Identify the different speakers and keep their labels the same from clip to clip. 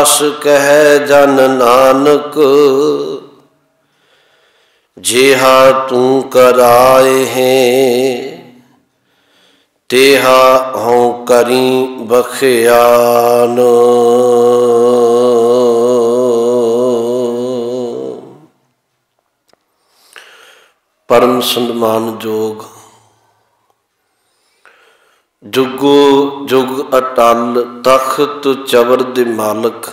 Speaker 1: दास कह जन नानक, जेहा तू कराए हैं तेहा हों करी बखियान। परम सन्मान जोग जुगो जुग अटल तख्त चवर दे मालक,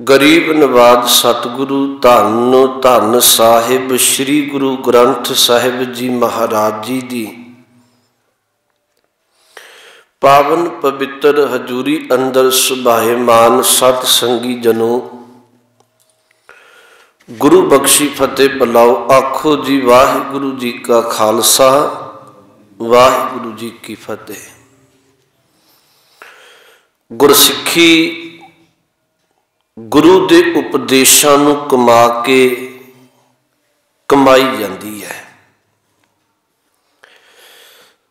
Speaker 1: गरीब नवाज सतगुरु धन धन साहिब श्री गुरु ग्रंथ साहिब जी महाराज जी दी पावन पवित्र हजूरी अंदर सुभाएमान सत संगी जनों, गुरु बख्शी फतेह बुलाओ। आखो जी वाहिगुरु जी का खालसा वाहिगुरु जी की फतेह। गुरसिक्खी गुरु दे उपदेशां नूं कमा के कमाई जाती है।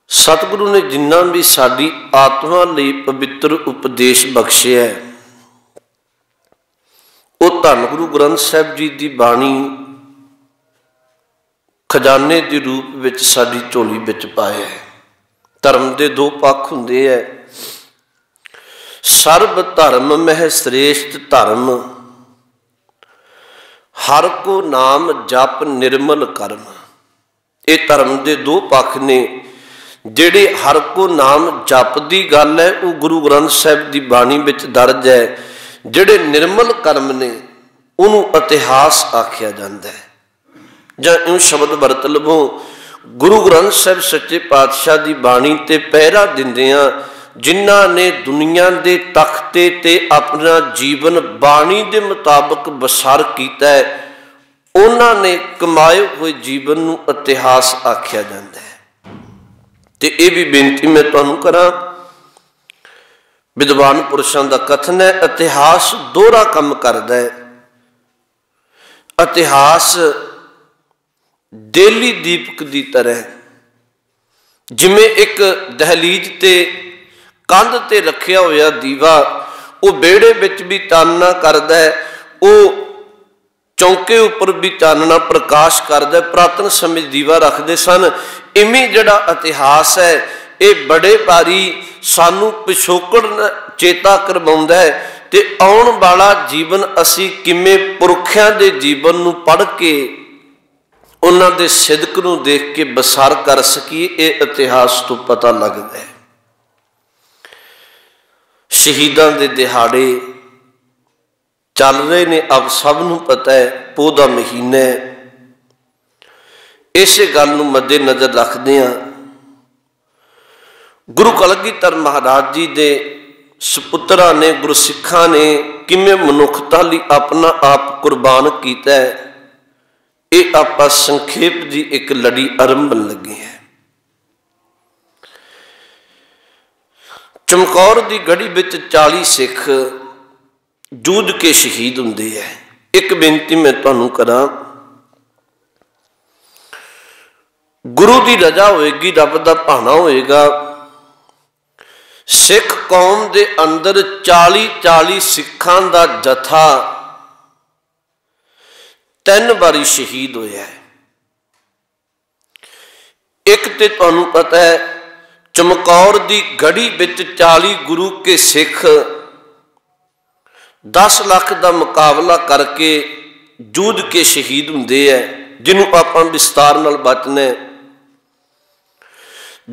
Speaker 1: सतगुरु ने जिन्ना भी साडी आत्मा लई पवित्र उपदेश बख्शिया है, वो धन गुरु ग्रंथ साहिब जी की बाणी खजाने के रूप में साडी झोली विच पाया है। धर्म के दो पक्ष हुंदे है, सर्व धर्म मह श्रेष्ठ धर्म, हर को नाम जप निर्मल कर्म। ये धर्म के दो पक्ष ने। जिहड़े हर को नाम जप की गल है वो गुरु ग्रंथ साहिब की बाणी विच दर्ज है। जिहड़े निर्मल कर्म ने उन्होंने इतिहास आख्या जाता है। जां यूं शब्द वरत लवो, गुरु ग्रंथ साहिब सच्चे पातशाह की बाणी ते पहरा दिंदियां जिन्हां ने दुनिया के तख्ते ते अपना जीवन बाणी के मुताबिक बसर किया है, उन्हां ने कमाए हुए जीवन नूं इतिहास आख्या जाता है। ते ये भी बेनती मैं तुहानूं करां, विद्वान पुरुषों का कथन है इतिहास दोहरा काम करता है। इतिहास देली दीपक की तरह, जिमें एक दहलीज ते कंध ते रखिया होया दीवा वो बेड़े विच भी चानना करदा है, वो चौंके उपर भी चानना प्रकाश करदा है। पुरातन समय दीवा रखते सन। इवें जिहड़ा इतिहास है ये बड़े बारी सानू पिछोकड़ चेता करवाउंदा है ते आउण वाला जीवन असी किवें पुरखियां दे जीवन नूं पढ़ के उन्हां दे सिदक नूं देख के बसर कर सकीए, ये इतिहास तो पता लगदा है। शहीदां दे दिहाड़े चल रहे ने, अब सब नूं पता है पोह दा महीना है। इस गल नूं मद्देनज़र रखदिआं गुरु कलगीधर महाराज जी दे सपुत्रा ने गुरसिखां ने किवें मनुखता लई अपना आप कुर्बान कीता है, ये आपां संखेप जी एक लड़ी आरंभन लगे हैं। चमकौर की गढ़ी विच 40 सिख जूझ के शहीद हुंदे है। एक बेनती मैं तुहानूं करां, गुरु की रजा होएगी, रब का भाना होएगा, सिख कौम के अंदर 40 सिखां का जथा 3 बारी शहीद होया है। एक ते तुहानूं पता है चमकौर की गढ़ी विच 40 गुरु के सिख 10 लाख का मुकाबला करके जूझ के शहीद हुंदे है, जिन्हों आपां विस्तार नाल बचना है।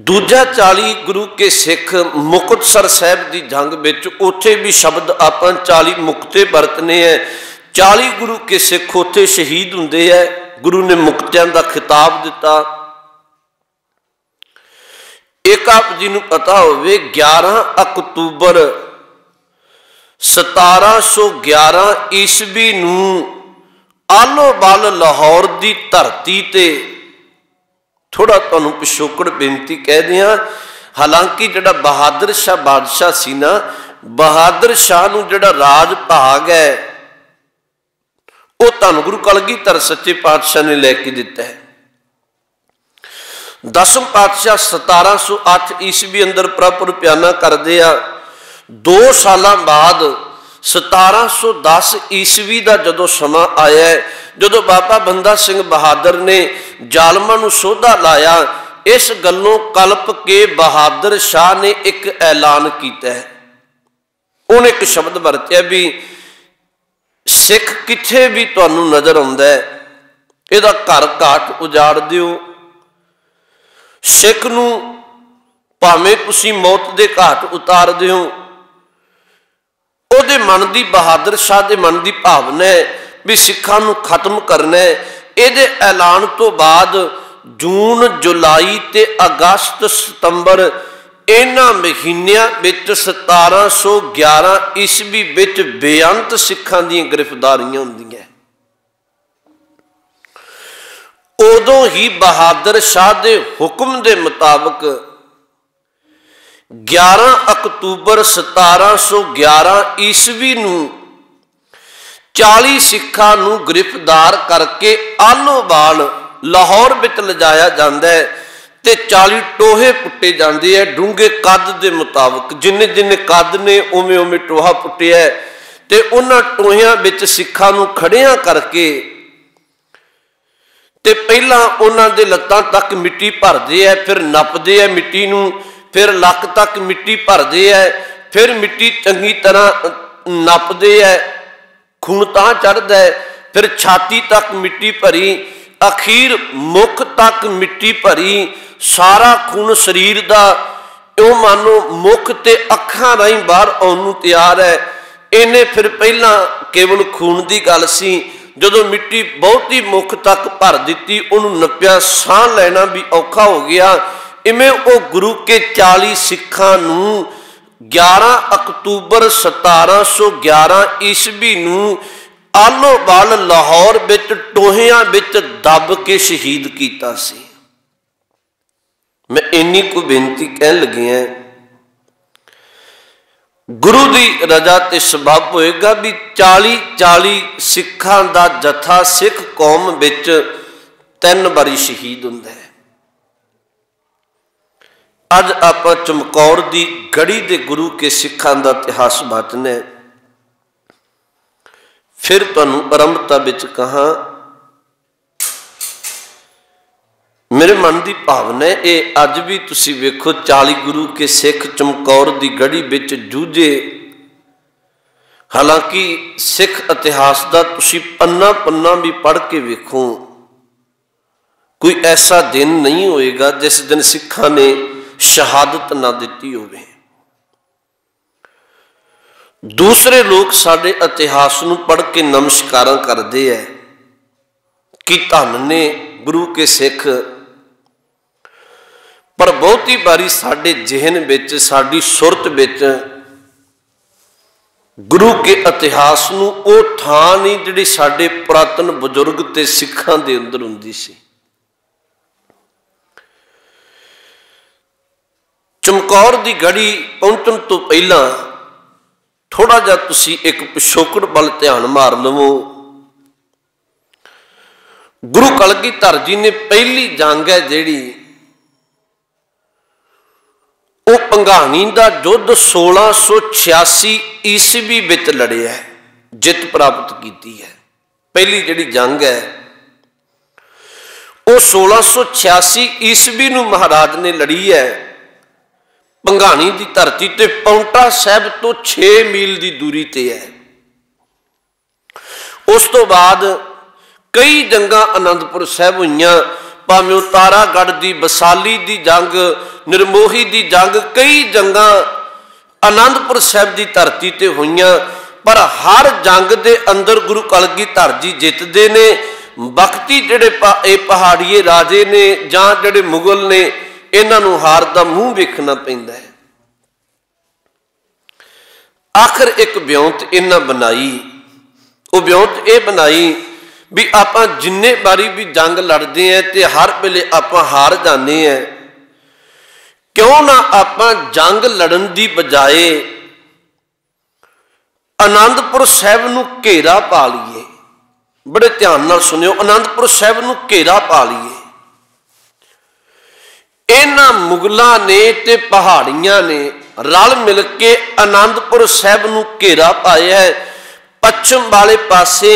Speaker 1: दूजा 40 गुरु के सिख मुक्तसर साहब की जंग विच, उत्थे भी शब्द आपां 40 मुक्ते वरतने हैं। 40 गुरु के सिख उत्थे शहीद हुंदे है। गुरु ने मुक्तियां का खिताब दिता। एक आप जी नूं पता होवे 11 अक्तूबर 1711 ईस्वी नूं आलो बल लाहौर की धरती ते, थोड़ा तुहानूं पिछोकड़ बेनती कह दियां, हालांकि जिहड़ा बहादुर शाह बादशाह सी ना, बहादुर शाह नूं जिहड़ा राज भाग है वो धन गुरु कलगीधर सच्चे पातशाह ने लैके दिता है। 10वें पातशाह 1708 ईस्वी अंदर प्रभु प्याना करदे आ। 2 साल बाद 1710 ईस्वी का जदों समा आया, जदों बाबा बंदा सिंह बहादुर ने जालमां नूं सोधा लाया, इस गल्लों कल्प के बहादुर शाह ने एक ऐलान किया है। उन्हें एक शब्द वरत्या भी सिख किथे भी तुहानूं नज़र आउंदा है, इहदा घर घाट उजाड़ दिओ। सिख नूं भावें तुसीं मौत दे घाट उतार दिओ। उहदे मन की बहादुर शाह के मन की भावना है भी सिखां नूं खत्म करना है। इहदे ऐलान तो बाद जून जुलाई ते अगस्त सितंबर इन्हां महीनियां विच 1711 ईस्वी विच बेअंत सिखां दी गिरफ्तारियां हुंदियां। उदों ही बहादुर शाह दे हुक्म दे मुताबिक 11 अक्तूबर 1711 ईस्वी नूं 40 सिखां नूं गिरफ्तार करके आलोवाल लाहौर विच लिजाया जाता है ते 40 टोहे पुट्टे जाते हैं डूंगे कद के मुताबिक। जिन्ने जिन्ने कद ने उवें उवें टोहा पुट्टिया है ते उन्हां टोहियां विच सिखां नूं खड़ियां करके ते पहलां उन्हां दे लत्तां तक मिट्टी भरदे है, फिर नपदे है मिट्टी नूं, फिर लक तक मिट्टी भरदे है, फिर मिट्टी चंगी तरह नपदे है, खून तां चढ़दा है, फिर छाती तक मिट्टी भरी, अखीर मुख तक मिट्टी भरी, सारा खून शरीर का इउं मानो मुख ते अखां राहीं बाहर आउण नूं तैयार है। इन्हें फिर पहलां केवल खून की गल सी, जदों मिट्टी बहुत ही मुख तक भर दी, उन्होंने नप्या साह लेना भी औखा हो गया। इवें वो गुरु के 40 सिखां नूं 11 अक्तूबर 1711 ईस्वी नूं आलोवाल लाहौर विच टोहियां विच दब के शहीद कीता सी। मैं इन्नी को बेनती कह लगिया, गुरु की रजा ते सबब होएगा भी 40 सिखां दा जथा सिख कौम विच 3 बारी शहीद हुंदा है। अज आपां चमकौर दी गढ़ी दे गुरु के सिखां दा इतिहास बातने है। फिर तुहानूं आरंभता विच कहा, मेरे मन की भावना है ये अज भी तुसीं वेखो 40 गुरु के सिख चमकौर की गढ़ी विच जूझे। हालांकि सिख इतिहास का तुसीं पन्ना पन्ना भी पढ़ के वेखो, कोई ऐसा दिन नहीं होएगा जिस दिन सिखां ने शहादत ना दी होवे। दूसरे लोग साडे इतिहास नूं पढ़ के नमस्कारां करदे है कि धन ने गुरु के सिख, पर बहुती बारी साडे जहन विच साडी सुरत विच गुरु के इतिहास नूं ओह थां नहीं जिहड़ी साडे पुरातन बजुर्ग ते सिखां दे अंदर हुंदी सी। चमकौर की गढ़ी पहुंचण तो पहला थोड़ा जा तुसी एक पिछोकड़ वाल ध्यान मार लवो। गुरु कलगीधर जी ने पहली जंग है जिहड़ी वो भंगाणी का युद्ध 1686 ईस्वी विच लड़िया है, जित प्राप्त की है। पहली जिहड़ी जंग है वो 1686 ईस्वी नूं महाराज ने लड़ी है। भंगाणी की धरती ते पाउंटा साहब तो 6 मील की दूरी ते है। उस तो बाद कई जंगां आनंदपुर साहब हुईयां, भावें तारागढ़ की बसाली की जंग, निर्मोही की जंग, कई जंगां आनंदपुर साहब की धरती ते हुईयां, पर हर जंग के अंदर गुरु कलगीधर जी जितते ने। बख्ती जिहड़े पहाड़ीए राजे ने जां जिहड़े मुगल ने, इन्हों हार का मूँह वेखना पैंदा है। आखिर एक ब्योंत इन्हां बनाई, वो ब्योंत ये बनाई भी आपां जिन्ने बारी भी जंग लड़ते हैं तो हर वेले आपां हार जाने हैं, क्यों ना आपां जंग लड़न की बजाए आनंदपुर साहब नूं घेरा पा लीए। बड़े ध्यान नाल सुनियो, आनंदपुर साहब नूं घेरा पा लीए। इन्हां मुगलों ने ते पहाड़ियां ने रल मिल के आनंदपुर साहब नूं घेरा पाया है। पश्चिम वाले पासे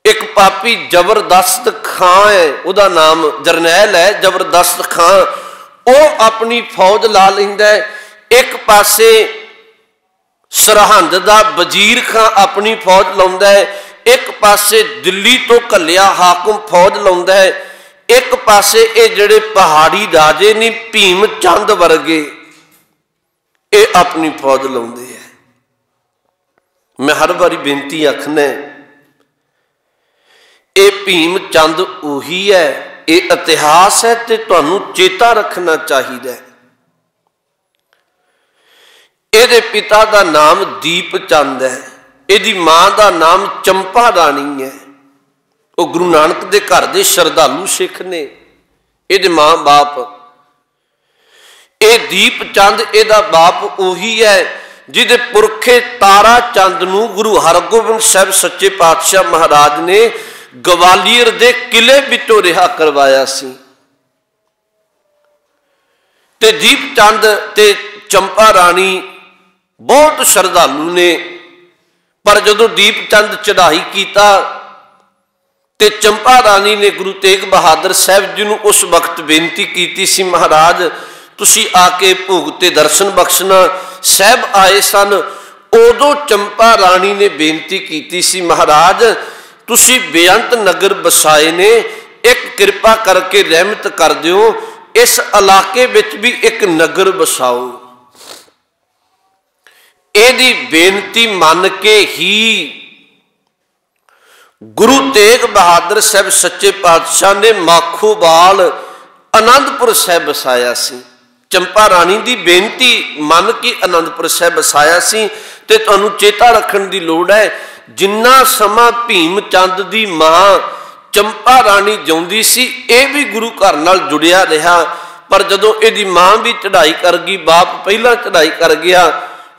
Speaker 1: एक पापी जबरदस्त खां है, उहदा नाम जरनैल है, जबरदस्त खां, वह अपनी फौज ला लैंदा है। एक पासे सरहंद दा वजीर खां अपनी फौज लाउंदा है, एक पासे दिल्ली तो घल्लिया हाकम फौज लाउंदा है, एक पासे ये जिहड़े पहाड़ी राजे ने भीम चंद वर्गे ये अपनी फौज लाउंदे है। मैं हर बारी बेनती आखना ये भीम चंद उही है, ये इतिहास है ते तुहानूं चेता रखना चाहिए। ਇਹਦੇ पिता का नाम दीप चंद है, ਇਹਦੀ मां का नाम चंपा रानी है। वो गुरु नानक के घर के श्रद्धालु सिख ने। ਇਹਦੇ मां बाप ये दीप चंद ਇਹਦਾ बाप उही है जिहदे पुरखे तारा चंद नूं गुरु हरगोबिंद साहब सच्चे पातशाह महाराज ने गवालियर के किले विचों रिहा करवाया सी। ते दीप चंद ते चंपा रानी बहुत श्रद्धालु ने, पर जदों दीप चंद चढ़ाई कीता ते चंपा रानी ने गुरु तेग बहादुर साहब जी नूं उस वक्त बेनती की सी, महाराज तुसी आके भोग ते दर्शन बख्शना। साहब आए सन, उदों चंपा रानी ने बेनती की सी, महाराज तुसी बेअंत नगर बसाए ने, एक कृपा करके रहमत कर दिओ, इस इलाके विच भी एक नगर बसाओ। ਇਹਦੀ बेनती मन के ही गुरु तेग बहादुर साहब सच्चे पातशाह ने माखोवाल आनंदपुर साहब बसाया सी। चंपा रानी की बेनती मन के आनंदपुर साहब बसाया सी। ते तुहानूं चेता रखण की लोड़ है, जिन्ना समा भीम चंद की मां चंपा रानी जिउंदी सी, ये भी गुरु घर नाल जुड़िया रहा, पर जदों इहदी मां भी चढ़ाई कर गई, बाप पहला चढ़ाई कर गया,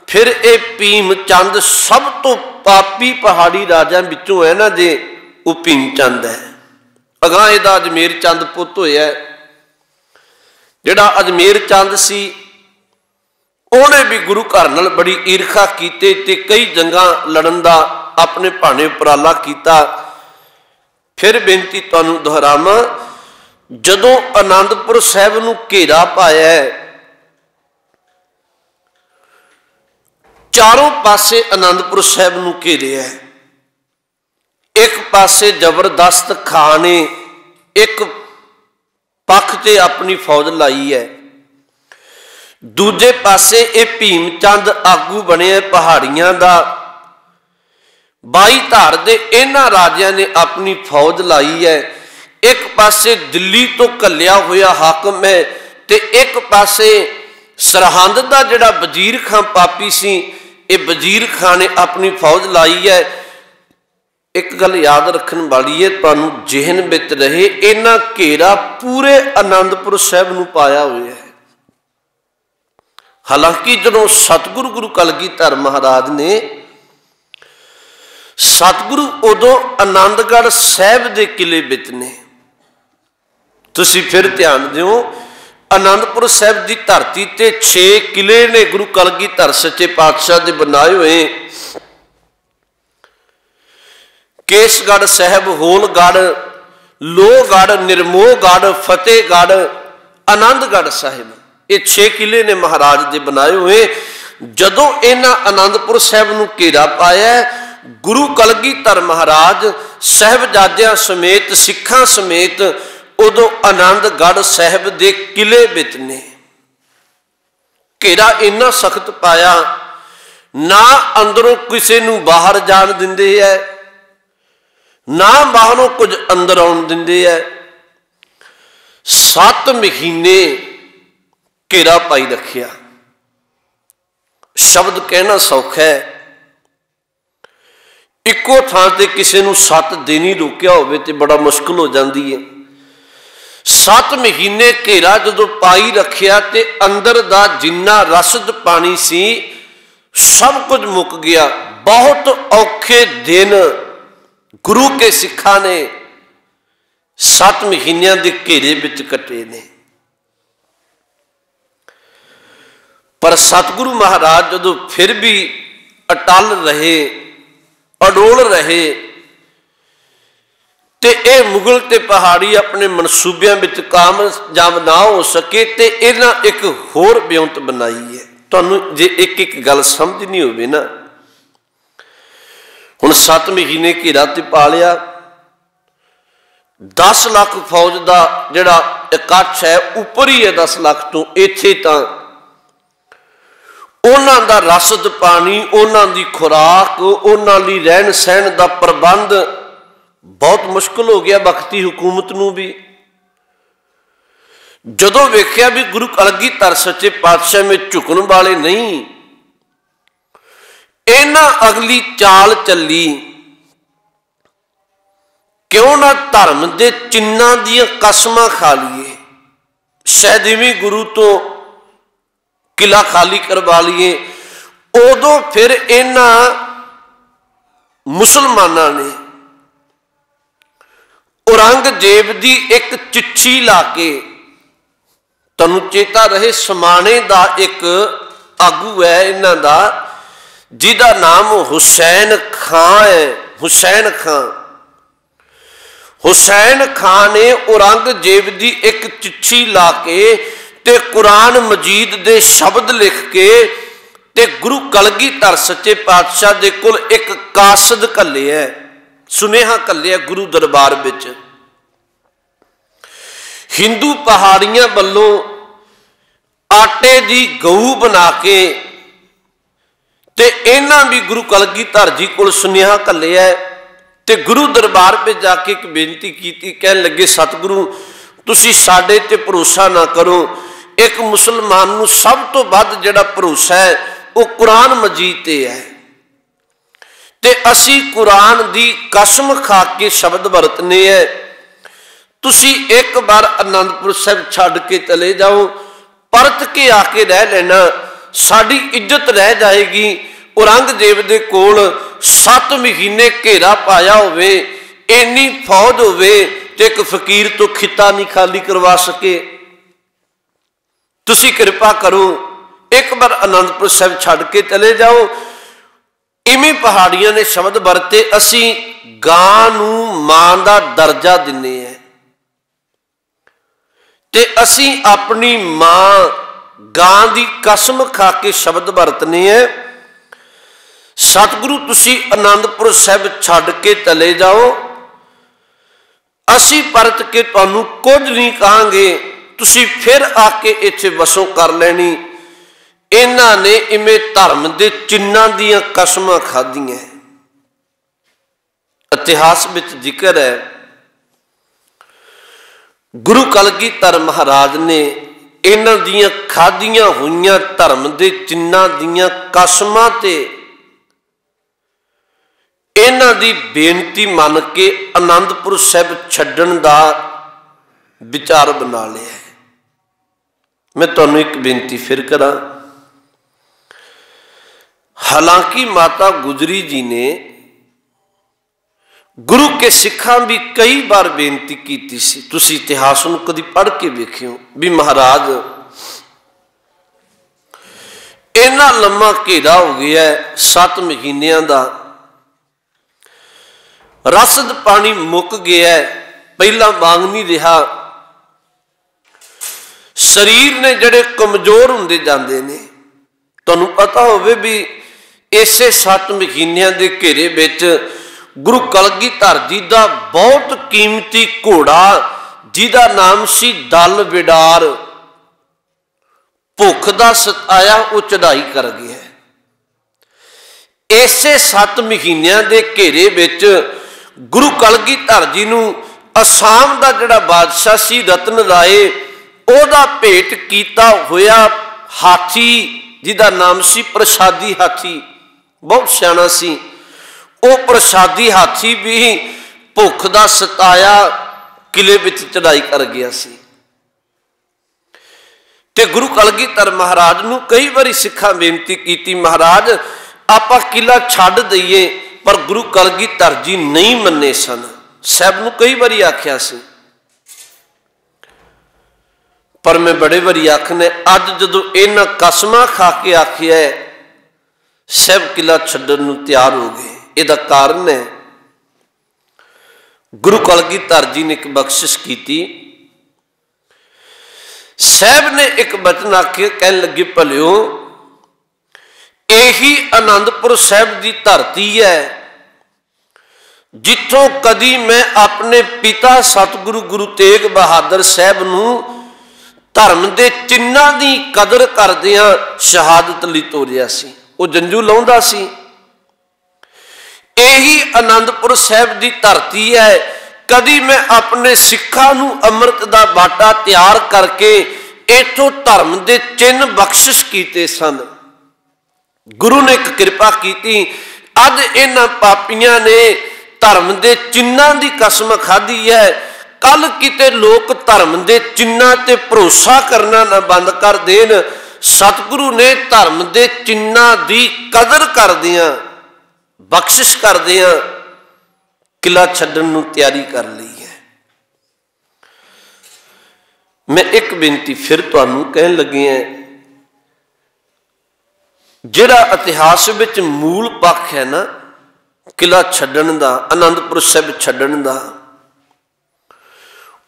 Speaker 1: फिर ये भीम चंद सब तो पापी पहाड़ी राजा विचों है ना जे, वो भीम चंद है। अगां इहदा अजमेर चंद पुत होया, जिहड़ा अजमेर चंद सी उहने भी गुरु घर नाल बड़ी ईर्खा कीते ते कई जंगां लड़न दा अपने भाणे उपराला कीता। फिर बेनती तुहानूं दोहरावां, जदों आनंदपुर साहब नूं घेरा पाया है, चारों पासे आनंदपुर साहब नूं घेरिया है। एक पासे जबरदस्त खां ने एक पक्ष ते अपनी फौज लाई है, दूजे पासे ये भीम चंद आगू बने पहाड़ियां दा, 22 धार दे इन्हां राजियां ने अपनी फौज लाई है। एक पासे दिल्ली तो घल्लिया होया हाकम है, ते एक पासे सरहंद दा जिहड़ा वजीर खां पापी सी, ये वजीर खां ने अपनी फौज लाई है। एक गल याद रखने वाली है, तुहानूं जेहन विच रहे, इन्हां घेरा पूरे आनंदपुर साहब नूं पाया हुआ है। हालांकि जदों सतगुरु गुरु कलगीधर महाराज ने, सतगुरु उदों आनंदगढ़ साहब के किले विच ने। तुसीं फिर ध्यान दिओ, आनंदपुर साहब की धरती ते 6 किले ने गुरु कलगीधर सच्चे पातशाह दे बनाए हुए। केसगढ़ साहब, होलगढ़, लोहगढ़, निर्मोहगढ़, फतेहगढ़, आनंदगढ़ साहब, ये 6 किले ने महाराज दे बनाए हुए। जदों इन्हां आनंदपुर साहब नूं घेरा पाया, गुरु कलगीधर महाराज साहिबजादियां समेत सिखां समेत उदों आनंदगढ़ साहब दे किले विच ने। घेरा इन्ना सख्त पाया, ना अंदरों किसी नूं बाहर जाण दिंदे है, ना बाहरों कुछ अंदर आउण दिंदे है। 7 महीने घेरा पाई रखिया। शब्द कहना सौखा है, इको थां ते किसी नूं 7 दिन ही रोकिया होवे ते बड़ा मुश्किल हो जाती है। 7 महीने घेरा जदों पाई रखिया ते अंदर दा जिन्ना रसद पानी सी सब कुछ मुक गया। बहुत औखे दिन गुरु के सिखा ने 7 महीनों के घेरे विच कटे ने। पर सतगुरु महाराज जदों फिर भी अटल रहे, अडोल रहे, ते ये मुगल ते पहाड़ी अपने मनसूबियां विच कामयाब ना हो सके, ते इन्हां एक होर ब्योंत बनाई है। तुहानूं जे एक एक गल समझ नहीं होवे ना, हुण 7 महीने घेरा ते पा लिया, 10 लाख फौज का जिहड़ा इकट्ठ है उपर ही है 10 लाख तो, इत्थे तां उन्हां दा रसद पानी, उन्हां दी खुराक, उन्हां लई रहन सहन का प्रबंध बहुत मुश्किल हो गया वक्ती हुकूमत नूं भी। जदों वेख्या भी गुरु कलगीधर सच्चे पातशाह में झुकण वाले नहीं, इन्हां अगली चाल चली, क्यों ना धर्म के चिन्हां दीयां कसमां खा लीए, शायद इवें गुरु तो किला खाली करवा लीए। उदों फिर इन्हां मुसलमानां ने औरंगजेब की एक चिट्ठी ला के, तुहानूं चेता रहे समाणे का एक आगू है इन्हां दा जिहदा नाम हुसैन खां है, हुसैन खां, हुसैन खां ने औरंगजेब की एक चिट्ठी ला के ते कुरान मजीद दे शब्द लिख के ते गुरु कलगीधर सच्चे पातशाह दे कोल एक कासद घल्ले है, सुनेहा घल्ले गुरु दरबार विच। हिंदू पहाड़ियां वालों आटे की गऊ बना के ते इन्हां भी गुरु कलगीधर जी कोल सुनेहा घल्ले है, ते गुरु दरबार पे जाके एक बेनती की, कहन लगे सतगुरु तुसी साडे ते भरोसा ना करो, एक मुसलमान नूं सब तो वध जिहड़ा भरोसा है वो कुरान मजीद ते है, ते असी कुरान दी कसम खा के शब्द वरतने है, तुसी एक बार आनंदपुर साहिब छड्ड के चले जाओ, परत के आके रह लेना, साड़ी इज्जत रह जाएगी। औरंगजेब दे कोल 7 महीने घेरा पाया होवे, इन्नी फौज होवे ते एक फकीर तो खिता नहीं खाली करवा सके, तुसी कृपा करो एक बार आनंदपुर साहिब छड्ड के चले जाओ। इवें पहाड़ियां ने शब्द वरते, असी गां नूं मां दा दर्जा दिन्ने हैं, ते असी अपनी मां गां दी कसम खा के शब्द वरतने हैं, सतगुरु तुसी आनंदपुर साहिब छड्ड के चले जाओ, असी परत के तुहानूं कुछ नहीं कहांगे, तुसी फिर आके इत्थे वसों कर लैनी। इन्हां ने इवें धर्म के चिन्हां दीयां कसमां खाधियां। इतिहास विच जिक्र है गुरु कलगीधर महाराज ने इन्हां दीयां खाधियां होईयां धर्म के चिन्हां दीयां कसमां ते इन्हां दी बेनती मन के आनंदपुर साहिब छड्डण दा विचार बना लिया है। मैं तुहानूं एक बेनती फिर करा, हालांकि माता गुजरी जी ने गुरु के सिखां भी कई बार बेनती की सी, तुसीं इतिहास नूं कदी पढ़ के वेखियो भी महाराज इन्ना लम्मा घेरा हो गया है 7 महीनों का, रसद पानी मुक गया है, पहला वांग नहीं रहा, शरीर ने जड़े कमजोर होंदे जांदे ने। तुहानूं पता होवे भी इसे 7 महीनों के घेरे विच गुरु कलगीधर जी का बहुत कीमती घोड़ा जिहदा नाम सी दल विडार, भुख दा सताया वो चढ़ाई कर गया। इसे 7 महीनों के घेरे विच गुरु कलगीधर जी नूं असाम का जिहड़ा बादशाह सी रतन राय, ओदा भेंट किया होया हाथी जिहदा नाम सी प्रसादी हाथी, बहुत सियाणा सी, वो प्रसादी हाथी भी भुख दा सताया किले विच चढ़ाई कर गया सी। ते गुरु कलगीधर महाराज नूं कई बारी सिखां बेनती की, महाराज आपां किला छड्ड दईए, पर गुरु कलगीधर जी नहीं मन्ने सन। साहब नूं कई बारी आख्या सी, पर मैं बड़े बारी आखने अज जदों इन्हां कसमां खा के आखिया साहब किला छड्डण नूं तैयार हो गए, इहदा कारण है गुरु कलगीधर जी ने एक बख्शिश की। साहब ने एक वचन आखे, कहन लगे भलियो यही आनंदपुर साहब की धरती है जिथों कदी मैं अपने पिता सतगुरु गुरु तेग बहादुर साहब नूं धर्म के चिन्हां की कदर करदियां शहादत लई तोरिया सी। वो जंजू लाउंदा सी। यही आनंदपुर साहब की धरती है कदी मैं अपने सिखां नूं अमृत दा बाटा तैयार करके इथों धर्म के चिन्ह बख्शिश कीते सन। गुरु ने एक कृपा की। अज इन्हां पापियां ने धर्म के चिन्हां की कसम खाधी है। कल किते लोग धर्म के चिन्हां ते भरोसा करना ना बंद कर देन। सतगुरु ने धर्म के चिन्हां की कदर करदियां बख्शिश करदियां किला छड्डण नूं तैयारी कर ली है। मैं एक बेनती फिर तुहानूं कहन लगी है, जिहड़ा इतिहास विच मूल पक्ष है ना किला छड्डण दा, आनंदपुर साहिब छड्डण दा,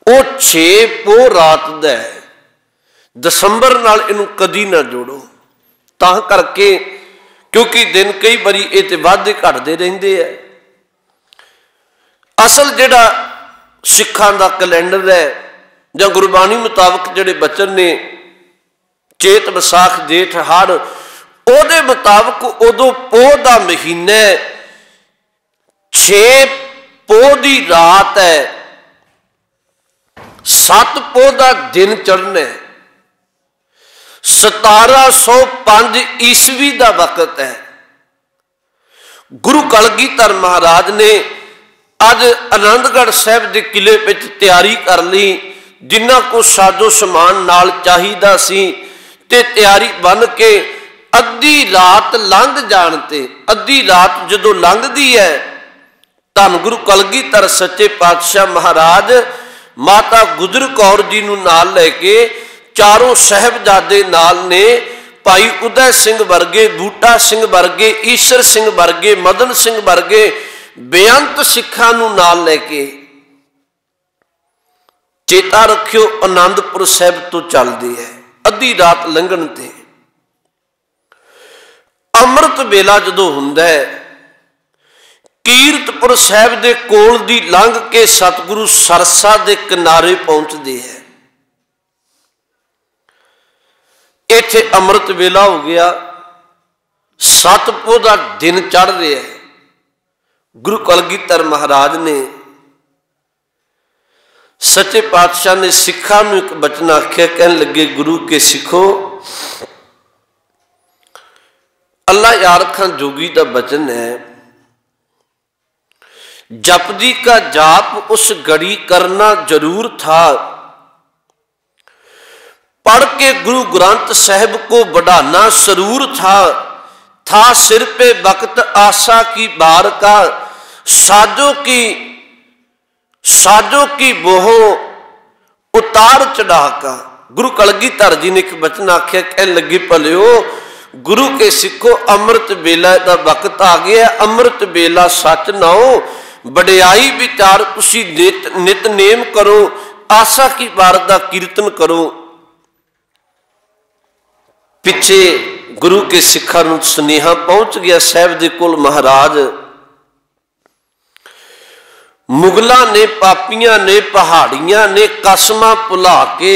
Speaker 1: वो 6 पोह रात दा है। दसंबर नाल इनू कदी ना जोड़ो, तां करके क्योंकि दिन कई बारी ये वाधे घटते रहते हैं। असल जिहड़ा सिखां दा कैलेंडर है जां गुरबाणी मुताबक जिहड़े बचन ने चेत विसाख जेठ हाड़, उहदे मुताबक उदों पोह दा महीना 6 पोह दी रात है, 7 पोह दा दिन चढ़ना है, 1705 ईस्वी का वक्त है। गुरु कलगीधर महाराज ने अज आनंदगढ़ साहब के किले विच तैयारी कर ली। जिन्ना को साजो समान नाल चाहिदा सी ते तैयारी बन के अद्धी रात लंघ जाण ते, अद्धी रात जदों लंघदी है, धन गुरु कलगीधर सच्चे पातशाह महाराज माता गुजर कौर जी नूं नाल लैके चारों साहबजादे नाल ने, भाई उदय सिंह वर्गे, बूटा सिंह वर्गे, ईश्वर सिंह वर्गे, मदन सिंह वर्गे बेअंत सिखां नूं नाल लैके। चेता रखियो आनंदपुर साहिब तो चलदी है। अद्धी रात लंघण ते अमृत वेला जदों हुंदा है, कीरतपुर साहिब दे कोल दी लंघ के सतगुरु सरसा दे किनारे पहुंचदे है। इत्थे अमृत वेला हो गया, 7 पोह दा दिन चढ़ रहा है। गुरु कलगीधर महाराज ने सच्चे पातशाह ने सिखां नूं एक बचन आख्या, कहन लगे गुरु के सिखो, अल्लाह यार खां जोगी का बचन है, जपजी का जाप उस घड़ी करना जरूर था, पढ़ के गुरु ग्रंथ साहिब को बढ़ाना सरूर था सिर पे वक्त आशा की बार का, साजो की बोह उतार चढ़ा का। गुरु कलगीधर जी ने एक बचन आख्या, कहन लगे भलियो गुरु के सिखो अमृत वेला का वक्त आ गया। अमृत वेला सच नाओ, वडियाई विचार तुसी नितनेम करो, आशा की बार का कीर्तन करो। पिछे गुरु के सिखां नूं सुनेहा पहुंच गया साहब दे कोल, महाराज मुगलों ने, पापियां ने, पहाड़ियां ने कसमां भुला के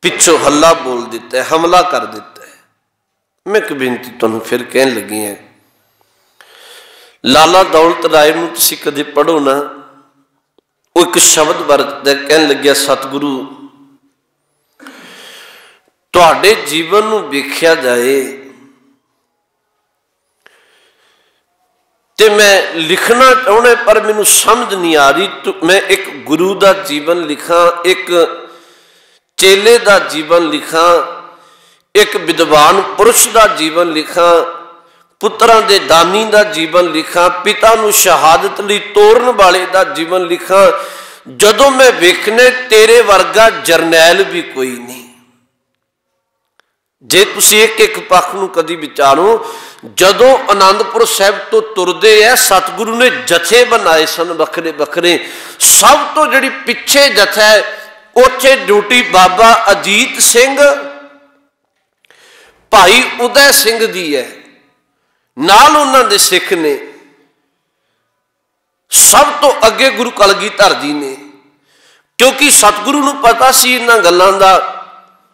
Speaker 1: पिछों हल्ला बोल दिता है, हमला कर दिता है। मैं एक बेनती तुहानूं फिर कहन लगी है, लाला दौलत राय नूं तुसीं कदे पढ़ो ना, वो एक शब्द वरतदा, कहन लग्या सतगुरु तुहाडे जीवन नूं वेख्या जाए ते मैं लिखना चाहना पर मैनू समझ नहीं आ रही। तो मैं एक गुरु का जीवन लिखा, एक चेले का जीवन लिखा, एक विद्वान पुरुष का जीवन लिखा, पुत्रां दे दानी का जीवन लिखा, पिता नूं शहादत लई तोड़न वाले का जीवन लिखा, जदों मैं वेखने तेरे वर्गा जरनैल भी कोई नहीं। जे तुसीं एक एक पक्ष नूं कदी विचारो, जदों आनंदपुर साहिब तो तुरदे है सतगुरु ने जथे बनाए सन वखरे वखरे। सब तो जिहड़ी पिछे जथा है उत्थे ड्यूटी बाबा अजीत सिंह भाई उदय सिंह दी है, नाल उन्हां दे सिख ने। सब तो अगे गुरु कलगीधर जी ने, क्योंकि सतगुरु नूं पता सी इन्हां गल्लां दा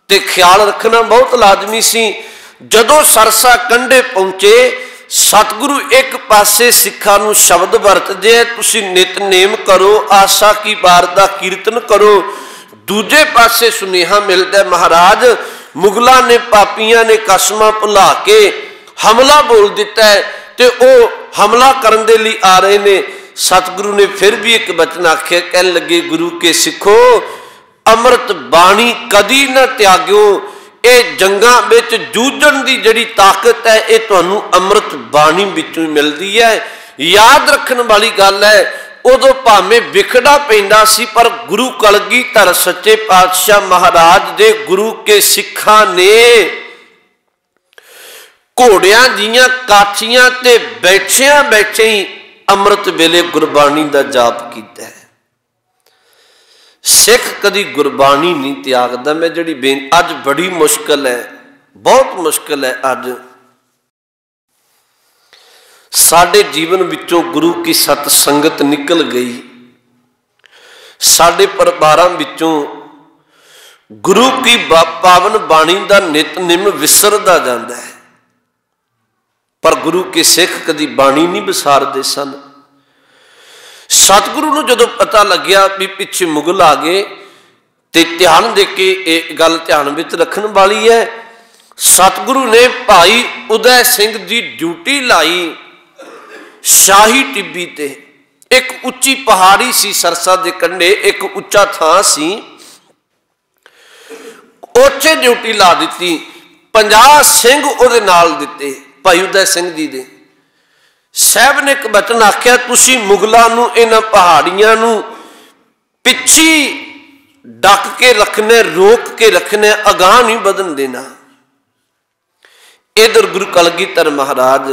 Speaker 1: ते ख्याल रखना बहुत लाजमी सी। जदों सरसा कंढे पहुंचे सतगुरु एक पासे सिखां नूं शब्द वरतदे, तुसीं नितनेम करो, आशा की बार दा कीर्तन करो। दूजे पासे सुनेहा मिलता महाराज मुगलों ने पापियां ने कसमां भुला के हमला बोल दिता है ते ओ हमला करन दे लई आ रहे ने। सतगुरु ने फिर भी एक बचन आख्या, कह लगे गुरु के सिखो अमृत बाणी कदी ना त्याग्यो। ये जंगां विच जूझण दी जिहड़ी ताकत है ये तुहानूं अमृत बाणी विचों मिलदी है। याद रखण वाली गल है, उदों भावें विखड़ा पैंदा सी पर गुरु कलगीधर सच्चे पातशाह महाराज दे गुरु के सिखां ने घोड़ियां दियां काठियां ते बैठियां बैठे ही अमृत वेले गुरबाणी दा जाप कीता है। सिख कदी गुरबाणी नहीं त्यागदा। मैं जिहड़ी अज बड़ी मुश्किल है, बहुत मुश्किल है, अज साडे जीवन विचों गुरु की सत संगत निकल गई। साडे परिवारां विचों गुरु की पावन बाणी दा नितनेम विसरदा जांदा है, पर गुरु के सिख कदी बाणी नहीं विसारदे सन। सतगुरु नूं जदों पता लग्या भी पिछे मुगल आ गए ते ध्यान दे के ये गल ध्यान विच रखण वाली है। सतगुरु ने भाई उदय सिंह की ड्यूटी लाई शाही टिब्बी ते। एक उच्ची पहाड़ी सी सरसा दे कंढे, एक उच्चा थां सी, उत्थे ड्यूटी ला दी। 50 सिंह उहदे नाल दिते भाई उदय सिंह जी दे। साहब ने एक बचन आख्या, तुसी मुगलों नूं इन्हां पहाड़ियां नूं पिछी डक के रखने, रोक के रखने, अगाह नहीं बदन देना। इधर गुरु कलगीधर महाराज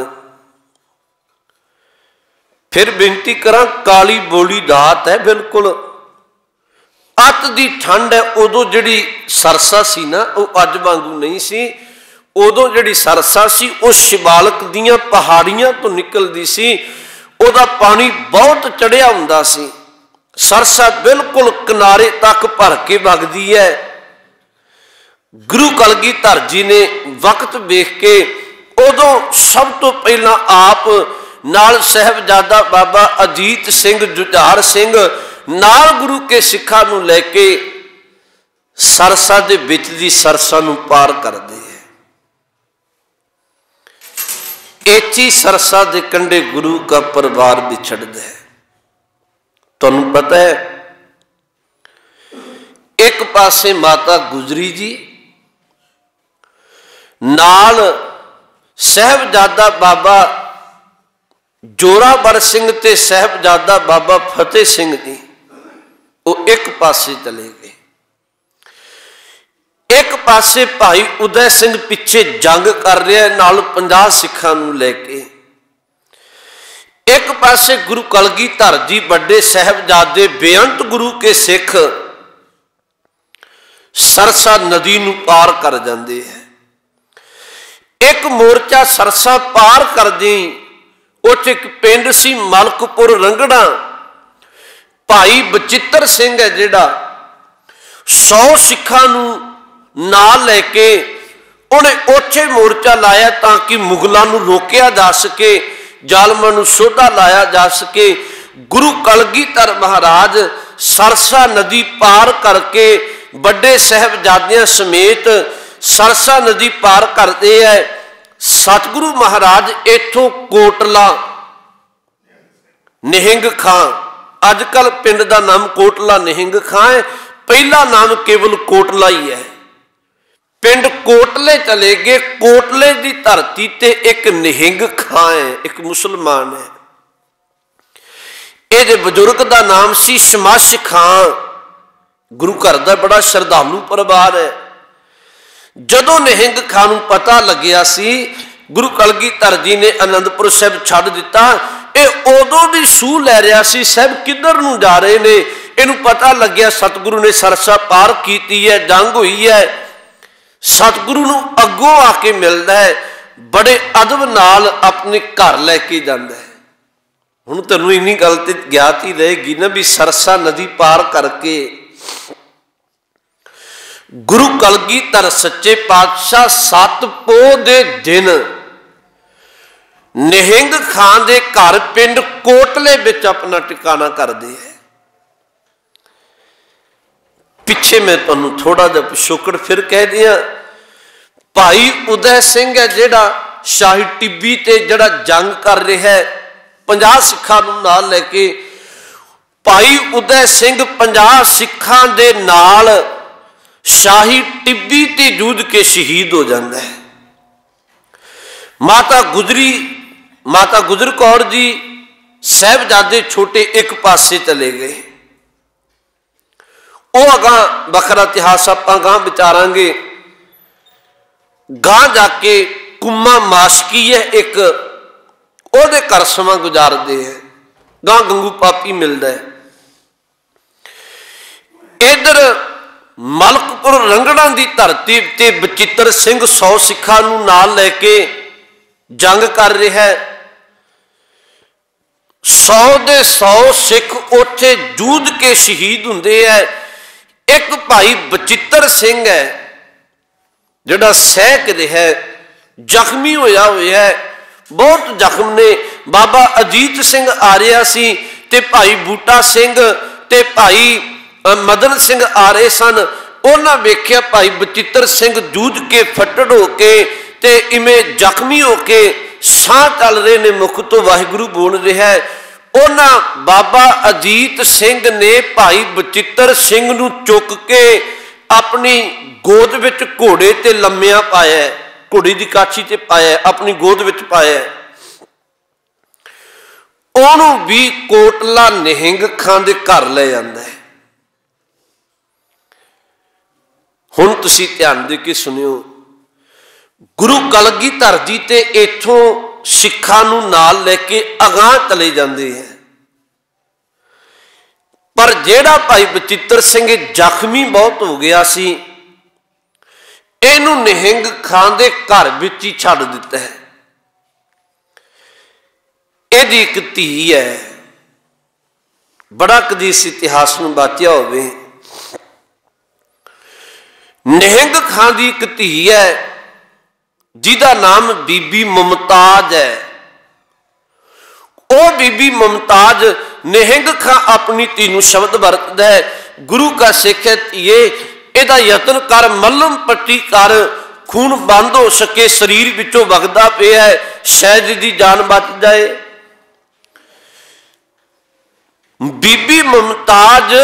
Speaker 1: फिर बेनती करा, काली बोली रात है, बिल्कुल अत दी ठंड है। उदों जिहड़ी सरसा सी ना वह अज वांगू नहीं सी। उदों जिहड़ी सरसा सी वह शिवालक दीयां पहाड़ियां तो निकलदी सी, उहदा पानी बहुत चढ़िया हुंदा सी। सरसा बिल्कुल किनारे तक भर के वगदी है। गुरु कलगीधर जी ने वक्त वेख के उदों सब तो पहला आप नाल साहबजादा बाबा अजीत सिंह जुझार सिंह नाल गुरु के सिखां नूं लैके सरसा दे विच दी सरसा नूं पार करदे है। इत्थे सरसा दे कंढे गुरु का परिवार विछड़दा है। तुहानूं पता है एक पासे माता गुजरी जी नाल साहबजादा बाबा जोरावर सिंह ते साहबजादा बाबा फतेह सिंह जी वो एक पासे चले गए। एक पासे भाई उदय सिंह पिछे जंग कर रहा है नाल 50 सिखां नूं लैके। एक पासे गुरु कलगीधर जी बड़े साहबजादे बेअंत गुरु के सिख सरसा नदी नूं पार कर जाते हैं। एक मोर्चा सरसा पार कर दी, उस एक पिंड सी मलकपुर रंगड़ा। भाई बचित्र सिंह है जिहड़ा 100 सिखां नूं नाल लैके उन्हें उत्थे मोर्चा लाया ताकि मुगलों नूं रोकिया जा सके, जालमां नूं सोधा लाया जा सके। गुरु कलगीधर महाराज सरसा नदी पार करके बड़े साहबजादियां समेत सरसा नदी पार करते हैं। सतगुरु महाराज इथों कोटला निहंग खां, अजकल पिंड का नाम कोटला निहंग खां है, पहला नाम केवल कोटला ही है। पिंड कोटले चले गए। कोटले की धरती ते एक निहंग खां है, एक मुसलमान है। ਇਹਦੇ ਬਜ਼ੁਰਗ ਦਾ ਨਾਮ ਸੀ ਸ਼ਮਸ਼ ਖਾਂ। ਗੁਰੂ ਘਰ ਦਾ ਬੜਾ ਸ਼ਰਧਾਲੂ ਪਰਿਵਾਰ ਹੈ। ਜਦੋਂ ਨਿਹੰਗ ਖਾਂ ਨੂੰ ਪਤਾ ਲੱਗਿਆ ਸੀ ਗੁਰੂ ਕਲਗੀਧਰ ਜੀ ਨੇ ਆਨੰਦਪੁਰ ਸਾਹਿਬ ਛੱਡ ਦਿੱਤਾ, ਇਹ ਉਦੋਂ ਦੀ ਸੂਹ ਲੈ ਰਿਹਾ ਸੀ ਸਾਹਿਬ ਕਿੱਧਰ ਨੂੰ ਜਾ ਰਹੇ ਨੇ। ਇਹਨੂੰ ਪਤਾ ਲੱਗਿਆ ਸਤਿਗੁਰੂ ਨੇ ਸਰਸਾ ਪਾਰ ਕੀਤੀ ਹੈ, ਜੰਗ ਹੋਈ ਹੈ। ਸਤਿਗੁਰੂ ਨੂੰ ਅੱਗੋਂ ਆ ਕੇ ਮਿਲਦਾ ਹੈ, ਬੜੇ ਅਦਬ ਨਾਲ ਆਪਣੇ ਘਰ ਲੈ ਕੇ ਜਾਂਦਾ ਹੈ। ਹੁਣ ਤੁਹਾਨੂੰ ਇੰਨੀ ਗੱਲ ਤੇ ਗਿਆਤ ਹੀ ਰਹੇਗੀ ਨਾ ਵੀ ਸਰਸਾ ਨਦੀ ਪਾਰ ਕਰਕੇ ਗੁਰੂ ਕਲਗੀਧਰ ਸੱਚੇ ਪਾਤਸ਼ਾਹ 7 ਪੋਹ ਦੇ ਦਿਨ ਨਿਹੰਗ ਖਾਂ ਦੇ ਘਰ ਪਿੰਡ ਕੋਟਲੇ ਵਿੱਚ ਆਪਣਾ ਟਿਕਾਣਾ ਕਰਦੇ ਹੈ। ਪਿੱਛੇ ਮੈਂ ਤੁਹਾਨੂੰ ਥੋੜਾ ਜਿਹਾ ਪਿਛੋਕੜ ਫਿਰ ਕਹਿ ਦਿਆਂ। ਭਾਈ ਉਦੈ ਸਿੰਘ ਹੈ ਜਿਹੜਾ ਸ਼ਾਹੀ ਟਿੱਬੀ ਤੇ ਜਿਹੜਾ ਜੰਗ ਕਰ ਰਿਹਾ ਹੈ 50 ਸਿੱਖਾਂ ਨੂੰ ਨਾਲ ਲੈ ਕੇ, ਭਾਈ ਉਦੈ ਸਿੰਘ 50 ਸਿੱਖਾਂ ਦੇ ਨਾਲ ਸ਼ਾਹੀ ਟਿੱਬੀ ਤੇ ਜੂਝ ਕੇ ਸ਼ਹੀਦ ਹੋ ਜਾਂਦਾ ਹੈ। ਮਾਤਾ ਗੁਜਰ ਕੌਰ ਜੀ ਸਾਹਿਬਜ਼ਾਦੇ ਛੋਟੇ ਇੱਕ ਪਾਸੇ ਚਲੇ ਗਏ। ਉਹ ਅਗਾਂ ਵੱਖਰਾ ਇਤਿਹਾਸ ਆਪਾਂ ਗਾਂ ਵਿਚਾਰਾਂਗੇ। ਗਾਂ ਜਾ ਕੇ ਕੁੰਮਾ ਮਾਸ਼ਕੀ ਹੈ ਇੱਕ, ਉਹਦੇ ਘਰ ਸਮਾਂ ਗੁਜ਼ਾਰਦੇ ਹੈ। ਗਾਂ ਗੰਗੂ ਪਾਪੀ ਮਿਲਦਾ ਹੈ। ਇਧਰ ਮਲਕਪੁਰ ਰੰਗੜਾਂ ਦੀ ਧਰਤੀ ਤੇ ਬਚਿੱਤਰ ਸਿੰਘ 100 ਸਿੱਖਾਂ ਨੂੰ ਨਾਲ ਲੈ ਕੇ ਜੰਗ ਕਰ ਰਿਹਾ ਹੈ। 100 ਦੇ 100 ਸਿੱਖ ਉੱਥੇ ਜੂਝ ਕੇ ਸ਼ਹੀਦ ਹੁੰਦੇ ਹੈ। ਇੱਕ ਭਾਈ ਬਚਿੱਤਰ ਸਿੰਘ ਹੈ ਜਿਹੜਾ ਸਹਿਕ ਰਿਹਾ, ਜ਼ਖਮੀ ਹੋਇਆ ਹੈ, ਬਹੁਤ ਜ਼ਖਮ ਨੇ। ਬਾਬਾ ਅਜੀਤ ਸਿੰਘ ਆ ਰਿਹਾ ਸੀ ਤੇ ਭਾਈ ਬੂਟਾ ਸਿੰਘ ਤੇ ਭਾਈ ਮਦਨ ਸਿੰਘ ਆ ਰਹੇ ਸਨ। ਉਹਨਾਂ ਵੇਖਿਆ ਭਾਈ ਬਚਿੱਤਰ ਸਿੰਘ ਜੂਝ ਕੇ ਫੱਟੜ ਹੋ ਕੇ ਤੇ ਇਵੇਂ ਜ਼ਖਮੀ ਹੋ ਕੇ ਸਾਹ ਚੱਲ ਰਹੇ ਨੇ, ਮੁਖ ਤੋਂ ਵਾਹਿਗੁਰੂ ਬੋਲ ਰਿਹਾ। ਉਹਨਾਂ ਬਾਬਾ ਅਜੀਤ ਸਿੰਘ ਨੇ ਭਾਈ ਬਚਿੱਤਰ ਸਿੰਘ ਨੂੰ ਚੁੱਕ ਕੇ ਆਪਣੀ ਗੋਦ ਵਿੱਚ ਘੋੜੇ ਤੇ ਲੰਮਿਆ ਪਾਇਆ, ਘੋੜੀ ਦੀ ਕਾਛੀ ਤੇ ਪਾਇਆ, ਆਪਣੀ ਗੋਦ ਵਿੱਚ ਪਾਇਆ। ਉਹਨੂੰ ਵੀ ਕੋਟਲਾ ਨਿਹੰਗ ਖਾਂ ਦੇ ਘਰ ਲੈ ਜਾਂਦਾ ਹੈ। ਹੁਣ ਤੁਸੀਂ ਧਿਆਨ ਦੇ ਕੇ ਸੁਣਿਓ। ਗੁਰੂ ਕਲਗੀਧਰ ਜੀ ਤੇ ਇੱਥੋਂ ਸਿੱਖਾਂ ਨੂੰ ਨਾਲ ਲੈ ਕੇ ਅਗਾਂਹ ਚਲੇ ਜਾਂਦੇ ਹੈ। ਪਰ ਜਿਹੜਾ ਭਾਈ ਬਚਿੱਤਰ ਸਿੰਘ ਜ਼ਖਮੀ ਬਹੁਤ ਹੋ ਗਿਆ ਸੀ, ਇਹਨੂੰ ਨਿਹੰਗ ਖਾਂ ਦੇ ਘਰ ਵਿੱਚ ਹੀ ਛੱਡ ਦਿੱਤਾ ਹੈ। ਇਹਦੀ ਇੱਕ ਧੀ ਹੈ, ਬੜਾ ਕਦੀ ਇਸ ਇਤਿਹਾਸ ਨੂੰ ਵਾਚਿਆ ਹੋਵੇ। ਨਿਹੰਗ ਖਾਂ ਦੀ ਇੱਕ ਧੀ ਹੈ ਜਿਹਦਾ ਨਾਮ ਬੀਬੀ ਮੁਮਤਾਜ ਹੈ। ਉਹ ਬੀਬੀ ਮੁਮਤਾਜ ਨਿਹੰਗ ਖਾਂ ਆਪਣੀ ਧੀ ਨੂੰ ਸ਼ਬਦ ਵਰਤਦਾ ਹੈ, ਗੁਰੂ ਕਾ ਸਿੱਖ ਹੈ ਧੀਏ, ਇਹਦਾ ਯਤਨ ਕਰ, ਮੱਲਮ ਪੱਟੀ ਕਰ, ਖੂਨ ਬੰਦ ਹੋ ਸਕੇ, ਸਰੀਰ ਵਿੱਚੋਂ ਵਗਦਾ ਪਿਆ ਹੈ, ਸ਼ਾਇਦ ਇਹਦੀ ਜਾਨ ਬਚ ਜਾਏ। ਬੀਬੀ ਮੁਮਤਾਜ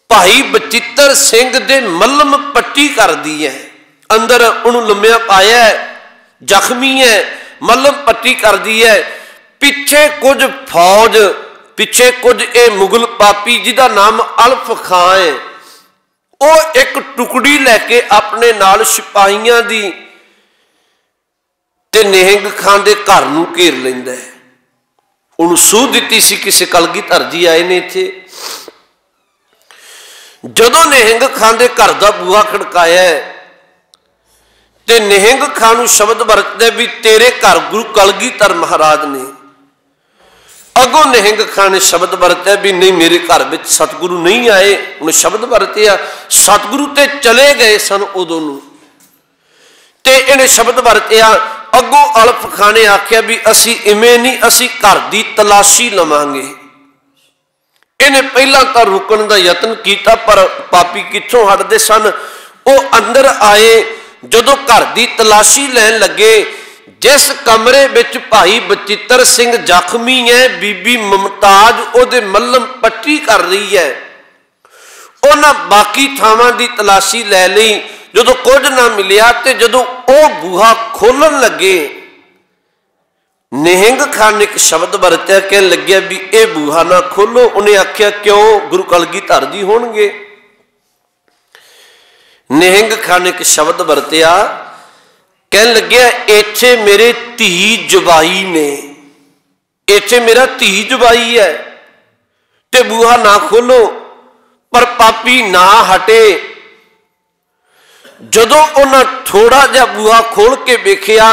Speaker 1: ਭਾਈ ਬਚਿੱਤਰ ਸਿੰਘ ਦੇ ਮੱਲਮ ਪੱਟੀ ਕਰਦੀ ਹੈ, ਅੰਦਰ ਉਹਨੂੰ ਲੰਮਿਆ ਪਾਇਆ ਹੈ, ਜ਼ਖਮੀ ਹੈ, ਮੱਲਮ ਪੱਟੀ ਕਰਦੀ ਹੈ। ਪਿੱਛੇ ਕੁਝ ਫੌਜ, ਪਿੱਛੇ ਕੁਝ ਇਹ ਮੁਗਲ ਪਾਪੀ ਜਿਹਦਾ ਨਾਮ ਅਲਫ ਖਾਂ ਹੈ, ਉਹ ਇੱਕ ਟੁਕੜੀ ਲੈ ਕੇ ਆਪਣੇ ਨਾਲ ਸਿਪਾਹੀਆਂ ਦੀ ਤੇ ਨਿਹੰਗ ਖਾਂ ਦੇ ਘਰ ਨੂੰ ਘੇਰ ਲੈਂਦਾ ਹੈ। ਉਹਨੂੰ ਸੂਹ ਦਿੱਤੀ ਸੀ ਕਿਸੇ ਕਲਗੀਧਰ ਜੀ ਆਏ ਨੇ ਇੱਥੇ। ਜਦੋਂ ਨਿਹੰਗ ਖਾਂ ਦੇ ਘਰ ਦਾ ਬੂਹਾ ਖੜਕਾਇਆ ਤੇ ਨਿਹੰਗ ਖਾਂ ਨੂੰ ਸ਼ਬਦ ਵਰਤਦੇ ਵੀ ਤੇਰੇ ਘਰ ਗੁਰੂ ਕਲਗੀਧਰ ਮਹਾਰਾਜ ਨੇ। ਅੱਗੋਂ ਨਿਹੰਗ ਖਾਂ ਨੇ ਸ਼ਬਦ ਵਰਤਿਆ ਵੀ ਨਹੀਂ, ਮੇਰੇ ਘਰ ਵਿੱਚ ਸਤਿਗੁਰੂ ਨਹੀਂ ਆਏ। ਉਹਨੇ ਸ਼ਬਦ ਵਰਤਿਆ, ਸਤਿਗੁਰੂ ਤੇ ਚਲੇ ਗਏ ਸਨ ਉਦੋਂ ਨੂੰ, ਤੇ ਇਹਨੇ ਸ਼ਬਦ ਵਰਤਿਆ। ਅੱਗੋਂ ਅਲਫ ਖਾਂ ਨੇ ਆਖਿਆ ਵੀ ਅਸੀਂ ਇਵੇਂ ਨਹੀਂ, ਅਸੀਂ ਘਰ ਦੀ ਤਲਾਸ਼ੀ ਲਵਾਂਗੇ। ਇਹਨੇ ਪਹਿਲਾਂ ਤਾਂ ਰੁਕਣ ਦਾ ਯਤਨ ਕੀਤਾ, ਪਰ ਪਾਪੀ ਕਿੱਥੋਂ ਹਟਦੇ ਸਨ। ਉਹ ਅੰਦਰ ਆਏ, ਜਦੋਂ ਘਰ ਦੀ ਤਲਾਸ਼ੀ ਲੈਣ ਲੱਗੇ, ਜਿਸ ਕਮਰੇ ਵਿੱਚ ਭਾਈ ਬਚਿੱਤਰ ਸਿੰਘ ਜ਼ਖਮੀ ਹੈ, ਬੀਬੀ ਮੁਮਤਾਜ ਉਹਦੇ ਮੱਲਮ ਪੱਟੀ ਕਰ ਰਹੀ ਹੈ, ਉਹਨਾਂ ਬਾਕੀ ਥਾਵਾਂ ਦੀ ਤਲਾਸ਼ੀ ਲੈ ਲਈ। ਜਦੋਂ ਕੁਝ ਨਾ ਮਿਲਿਆ ਤੇ ਜਦੋਂ ਉਹ ਬੂਹਾ ਖੋਲਣ ਲੱਗੇ, निहंग खान ने एक शब्द वरत्या, कह लग्या भी ये बूहा ना खोलो। उन्हें आख्या क्यों, गुरु कलगीधर जी होणगे। निहंग खान ने एक शब्द वरत्या, कह लग्या इत्थे मेरे धी जवाई ने, इत्थे मेरा धी जवाई है ते बूहा ना खोलो। पर पापी ना हटे। जदों उन्हां थोड़ा जिहा बूहा खोल के वेखिया,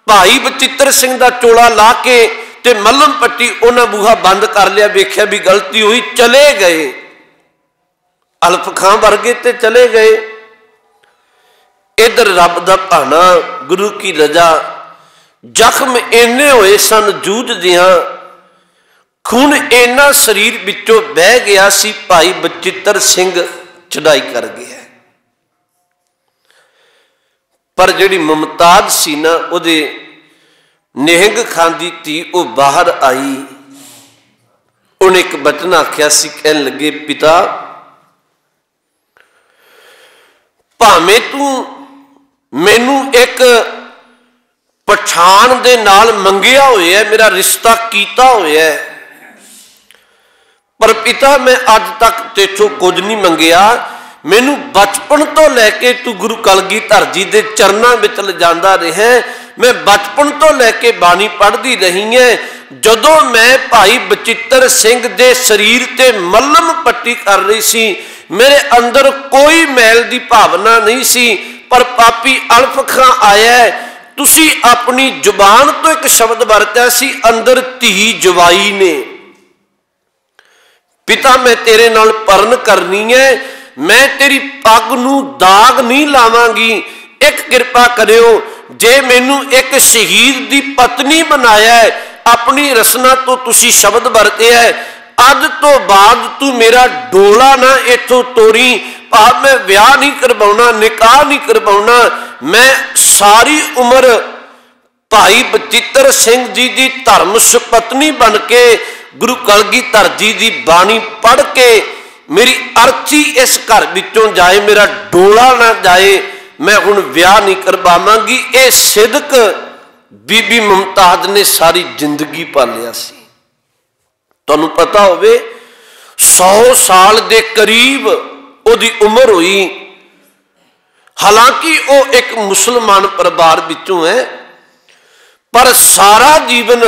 Speaker 1: भाई बचित्र सिंह दा चोला ला के ते मल्लम पट्टी उन्हां बूहा बंद कर लिया। वेख्या भी गलती हुई, चले गए। अल्फ खां वर्गे ते चले गए। इधर रब दा भाना, गुरु की रजा। जख्म इन्ने होए सन जूझदियां, खून इन्ना शरीर विचों बह गया सी, भाई बचित्र सिंह चढ़ाई कर गया। पर जिहड़ी मुमताज सी ना, उहदे निहंग खां दी धी वो बाहर आई। उन्हें एक बचन आख्या सी, कहन लगे पिता भावें तू मैनू एक पठान दे नाल मंगिया होया, मेरा रिश्ता कीता होया, पर पिता मैं अज तक तेथों कुछ नहीं मंगिया। मैनू बचपन तो लैके तू गुरु कलगीधर जी दे चरनां विच लिजांदा रहा। मैं बचपन तो लैके बाणी पढ़दी रही है। जदों मैं भाई बचित्र सिंह दे शरीर ते मल्लम पट्टी कर रही सी, मेरे अंदर कोई मैल दी भावना नहीं सी। पर पापी अल्फ खां आया, तुसी अपनी जुबान तो एक शब्द वरत्या सी, अंदर धी जवाई ने। पिता मैं तेरे नाल परन करनी है, मैं तेरी पग नूं दाग नहीं लावांगी। एक कृपा करियो, जे मैनू एक शहीद दी पत्नी बनाया है, अपनी रसना तो तुसी शब्द वरत्या है, अज तो बाद तू मेरा डोला ना इथों तोड़ी। भाव मैं ब्याह नहीं करवाउणा, निकाह नहीं करवाउणा। मैं सारी उम्र भाई बचित्र सिंह जी की धर्म सुपत्नी बन के गुरु कलगीधर जी की बाणी पढ़ के मेरी अर्थी इस घर विचों जाए, मेरा डोला ना जाए, मैं हुण ब्याह नहीं करवावांगी। ये सिदक बीबी मुमताज ने सारी जिंदगी पालिया सी। तुहानूं पता होवे 100 साल के करीब उहदी उम्र हुई। हालांकि वो एक मुसलमान परिवार विचों है, पर सारा जीवन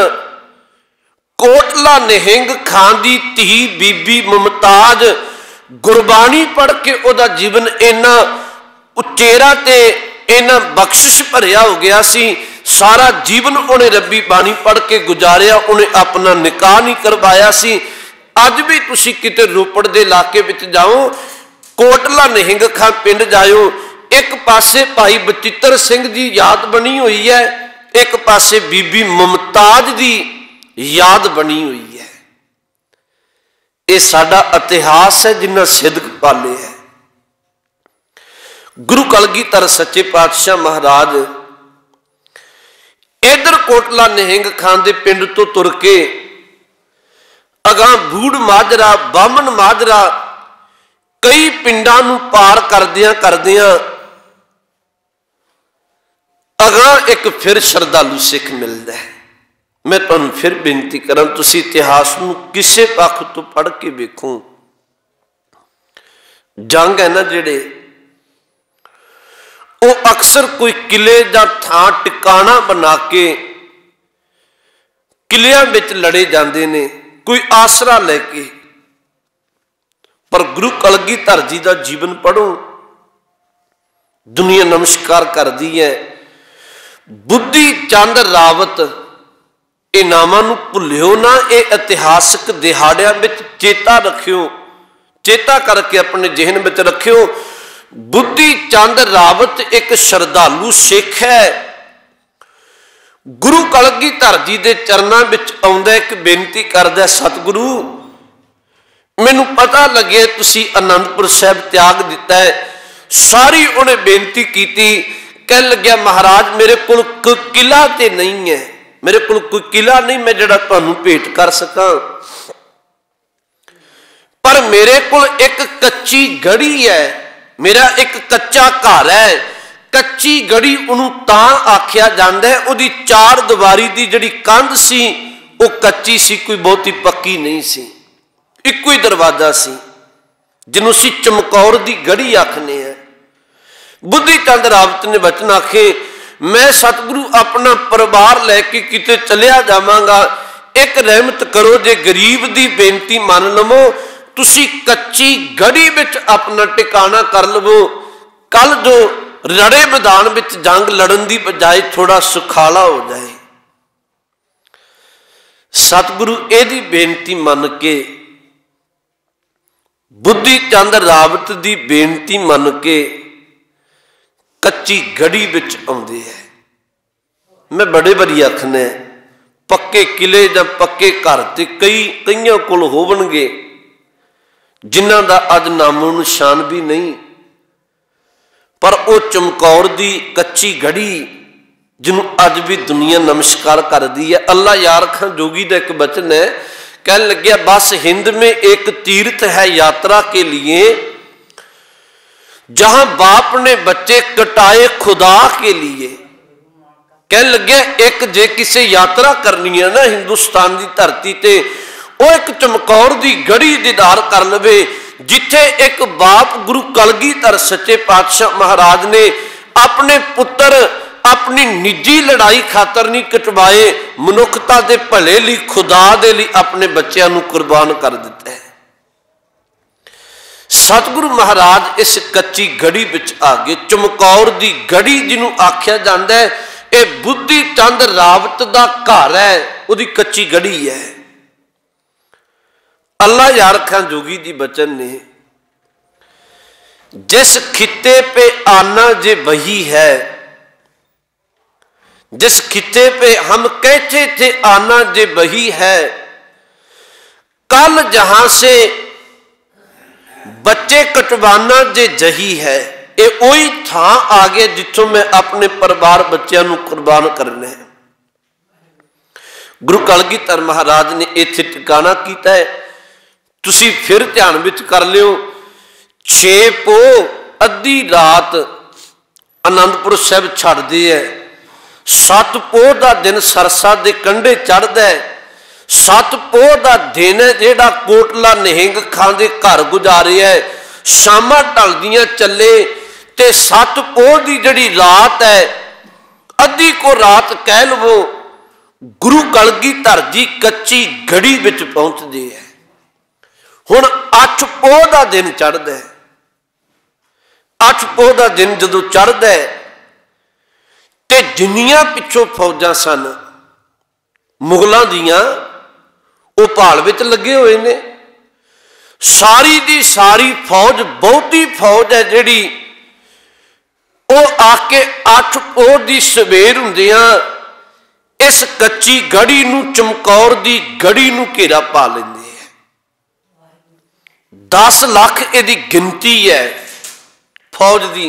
Speaker 1: कोटला निहंग खां दी धी बीबी मुमताज गुरबाणी पढ़ के उहदा जीवन इन्ना उचेरा ते इन्ना बख्शिश भरिया हो गया सी। सारा जीवन उन्हें रब्बी बाणी पढ़ के गुजारिया। उन्हें अपना निकाह नहीं करवाया सी। अज भी तुसी किते रोपड़ दे इलाके विच जाओ, कोटला निहंग खां पिंड जाओ, एक पासे भाई बचित्र सिंह जी याद बनी हुई है, एक पासे बीबी मुमताज दी याद बनी हुई है। ये साडा इतिहास है जिन्ना सिदक पाले है। गुरु कलगीधर सच्चे पातशाह महाराज इधर कोटला निहंग खां दे पिंड तो तुर के अगां बूढ़ माजरा, बामन माजरा, कई पिंडां नूं पार करदियां करदियां अगां एक फिर श्रद्धालु सिख मिलता है। मैं तुहानूं फिर बेनती करां, तुसीं इतिहास नूं किसे पक्ष तो पढ़ के वेखो। जंग है ना जिहड़े, वो अक्सर कोई किले या थां टिकाणा बना के किलियां विच लड़े जाते ने, कोई आसरा लैके। पर गुरु कलगीधर जी का जीवन पढ़ो, दुनिया नमस्कार करती है। बुद्धि चंद रावत, ये नामां नूं भुल्लिओ ना, ये इतिहासक दिहाड़ियां विच चेता रखियो, चेता करके अपने जहन विच रखियो। बुद्धि चंद रावत एक श्रद्धालु सिख है। गुरु कलगीधर जी के चरणों विच आउंदा एक बेनती करदा, सतगुरु मैनू पता लगे तुसी आनंदपुर साहब त्याग दिता है। सारी उन्हें बेनती की, कह लग्या महाराज मेरे को कोई किला ते नहीं है, मेरे को कोई किला नहीं मैं जिहड़ा तुहानूं भेंट कर सकां, पर मेरे को एक कच्ची गढ़ी है, मेरा एक कच्चा घर है। कच्ची गढ़ी उन्हों तां आख्या जाता है, उहदी चार दीवारी की जिहड़ी कंध सी वो कच्ची सी, कोई बहुती पक्की नहीं सी। इक्को ही दरवाजा सी जिन्हों असीं चमकौर की गढ़ी आखने हैं। बुद्धि चंद रावत ने वचन आखे, मैं सतगुरु अपना परिवार लैके किते चलिया जावांगा, एक रहमत करो, जे गरीब की बेनती मान लवो, तुसी कच्ची गढ़ी विच अपना टिकाणा कर लवो। कल जो रड़े मैदान विच जंग लड़न की बजाय थोड़ा सुखाला हो जाए। सतगुरु एदी बेनती मन के, बुद्धि चंद रावत की बेनती मन के कच्ची गढ़ी विच आउंदे है। मैं बड़े बारी आखना, पक्के किले या पक्के घर ते कईयां कोल होवणगे जिन्हां दा अज नामो निशान भी नहीं, पर वो चमकौर की कच्ची गढ़ी जिन्हों अज भी दुनिया नमस्कार करती है। अल्लाह यार खां जोगी का एक वचन है, कह लग्या, बस हिंद में एक तीर्थ है यात्रा के लिए, जहां बाप ने बच्चे कटाए खुदा के लिए। कह लग्या, एक जे किसी यात्रा करनी है ना हिंदुस्तान की धरती ते, वो एक चमकौर की गढ़ी दीदार कर लवे, जिथे एक बाप गुरु कलगीधर सच्चे पातशाह महाराज ने अपने पुत्र अपनी निजी लड़ाई खातर नहीं कटवाए, मनुखता के भले लिए, खुदा दे लिए अपने बच्चों को कुर्बान कर दिता है। सतगुरु महाराज इस कच्ची गढ़ी विच आ गए। चमकौर की गढ़ी जिन्हों आख्या जाता है, ये बुद्धि चंद रावत का घर है, उसकी कच्ची गढ़ी है। अल्लाह यार खां जोगी जी बचन ने, जिस खिते पे आना जे वही है, जिस खिते पे हम कहते थे आना जे वही है, कल जहां से बच्चे कटवाना जे जही है। ये वही थां आ गया जिथों मैं अपने परिवार बच्चों को कुर्बान करना है। गुरु कलगीधर महाराज ने इत्थे टिकाणा कीता है। तुसी फिर ध्यान विच कर लियो, 6 पोह अद्धी रात आनंदपुर साहिब छड्डदे है, 7 पोह का दिन सरसा के कंढे चढ़दा है, 7 पोह का दिन है जिहड़ा कोटला निहंग खां दे घर गुजारे है, शामां ढलदियां चले ते 7 पोह की जिहड़ी रात है, अद्धी को रात कह लवो, गुरु कलगीधर जी कच्ची गढ़ी विच पहुंचदे है। हुण 8 पोह का दिन चढ़दा है, 8 पोह का दिन जदों चढ़दा है ते जिन्नियां पिछों फौजां सन मुगलों दियां, वो भाल विच लगे हुए ने। सारी दी सारी फौज, बहुती फौज है जिहड़ी, वो आके 8 पोह की सवेर हुंदियां इस कच्ची गढ़ी नूं, चमकौर की गढ़ी नूं घेरा पा लैंदे है। 10 लाख इहदी गिनती है फौज की।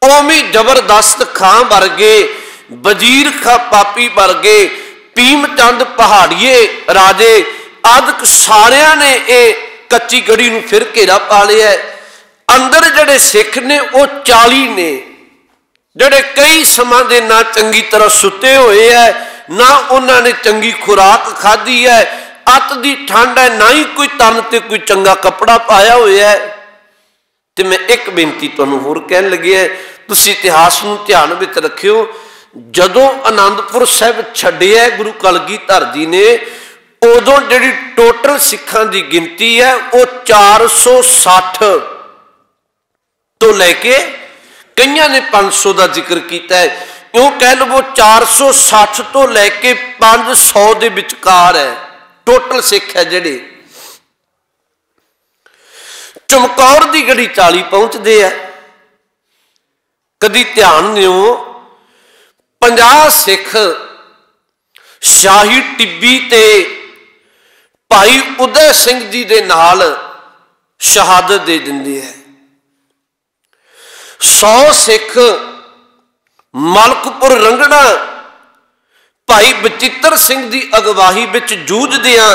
Speaker 1: उवें जबरदस्त खां वर्गे, वजीर खां पापी वर्गे, भीमचंद पहाड़िए राजे आदि सारिया ने यह कच्ची गढ़ी नूं फिर घेरा पा लिया। अंदर जड़े सिख ने वो 40 ने, जड़े कई समा दे ना चंगी तरह सुते हुए है, ना उन्होंने चंगी खुराक खाधी है, अत दी ठंड है, ना ही कोई तन ते कोई चंगा कपड़ा पाया हुआ है। तो मैं एक बेनती तुहानूं होर कहन लगे है, तुसीं इतिहास नूं ध्यान विच रखियो। जदों आनंदपुर साहिब छड्डिया गुरु कलगीधर जी ने, उदों जिहड़ी टोटल सिखां की गिनती है वो 460 तो लैके, कईयां ने 500 का जिक्र किया है, यूं कह लवो 460 तो लैके 500 के विचकार है टोटल सिख है जिहड़े। चमकौर की गढ़ी 40 पहुंचते हैं। कदी ध्यान दिओ, 50 सिख शाही टिब्बी ते भाई उदय सिंह जी दे नाल शहादत दे दिंदे है। 100 सिख मलकपुर रंगड़ा भाई बचित्र सिंह की अगवाही विच जूझदियां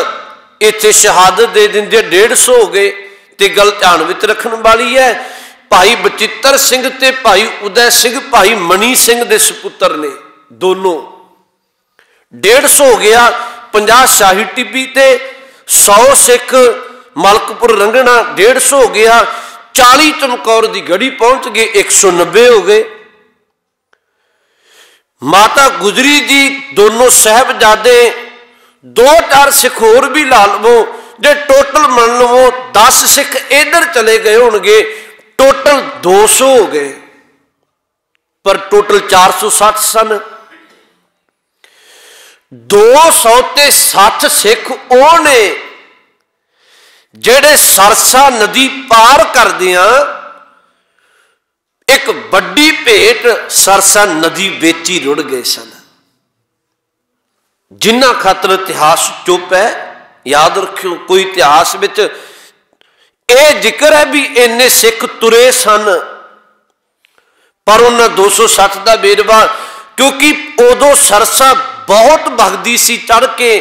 Speaker 1: इत्थे शहादत दे दिंदे। 150 हो गए। तो गल ध्यान विच रखण वाली है, भाई बचित्र सिंह ते भाई उदय सिंह भाई मनी सिंह दे सपुत्र ने दोनों। 150 हो गया, 50 शाही टिब्बी ते 100 सिख मलकपुर रंगना, 150 हो गया। 40 चमकौर दी गढ़ी पहुंच गए, 190 हो गए। माता गुजरी जी दोनों साहबजादे, 2-4 सिख होर भी ला लवो, जे टोटल मन लवो 10 सिख इधर चले गए होंगे, टोटल 200 हो गए, पर टोटल 460 सन। 260 सिख वो ने जेड़े सरसा नदी पार करदियां एक बड़ी भेंट सरसा नदी बेची रुड़ गए सन, जिन्ना खातर इतिहास चुप है। याद रखियो, कोई इतिहास विच यह जिक्र है भी इन्ने सिख तुरे सन, पर उन्हें 260 का बेरवा, क्योंकि उदों सरसा बहुत भगदी सी चढ़ के,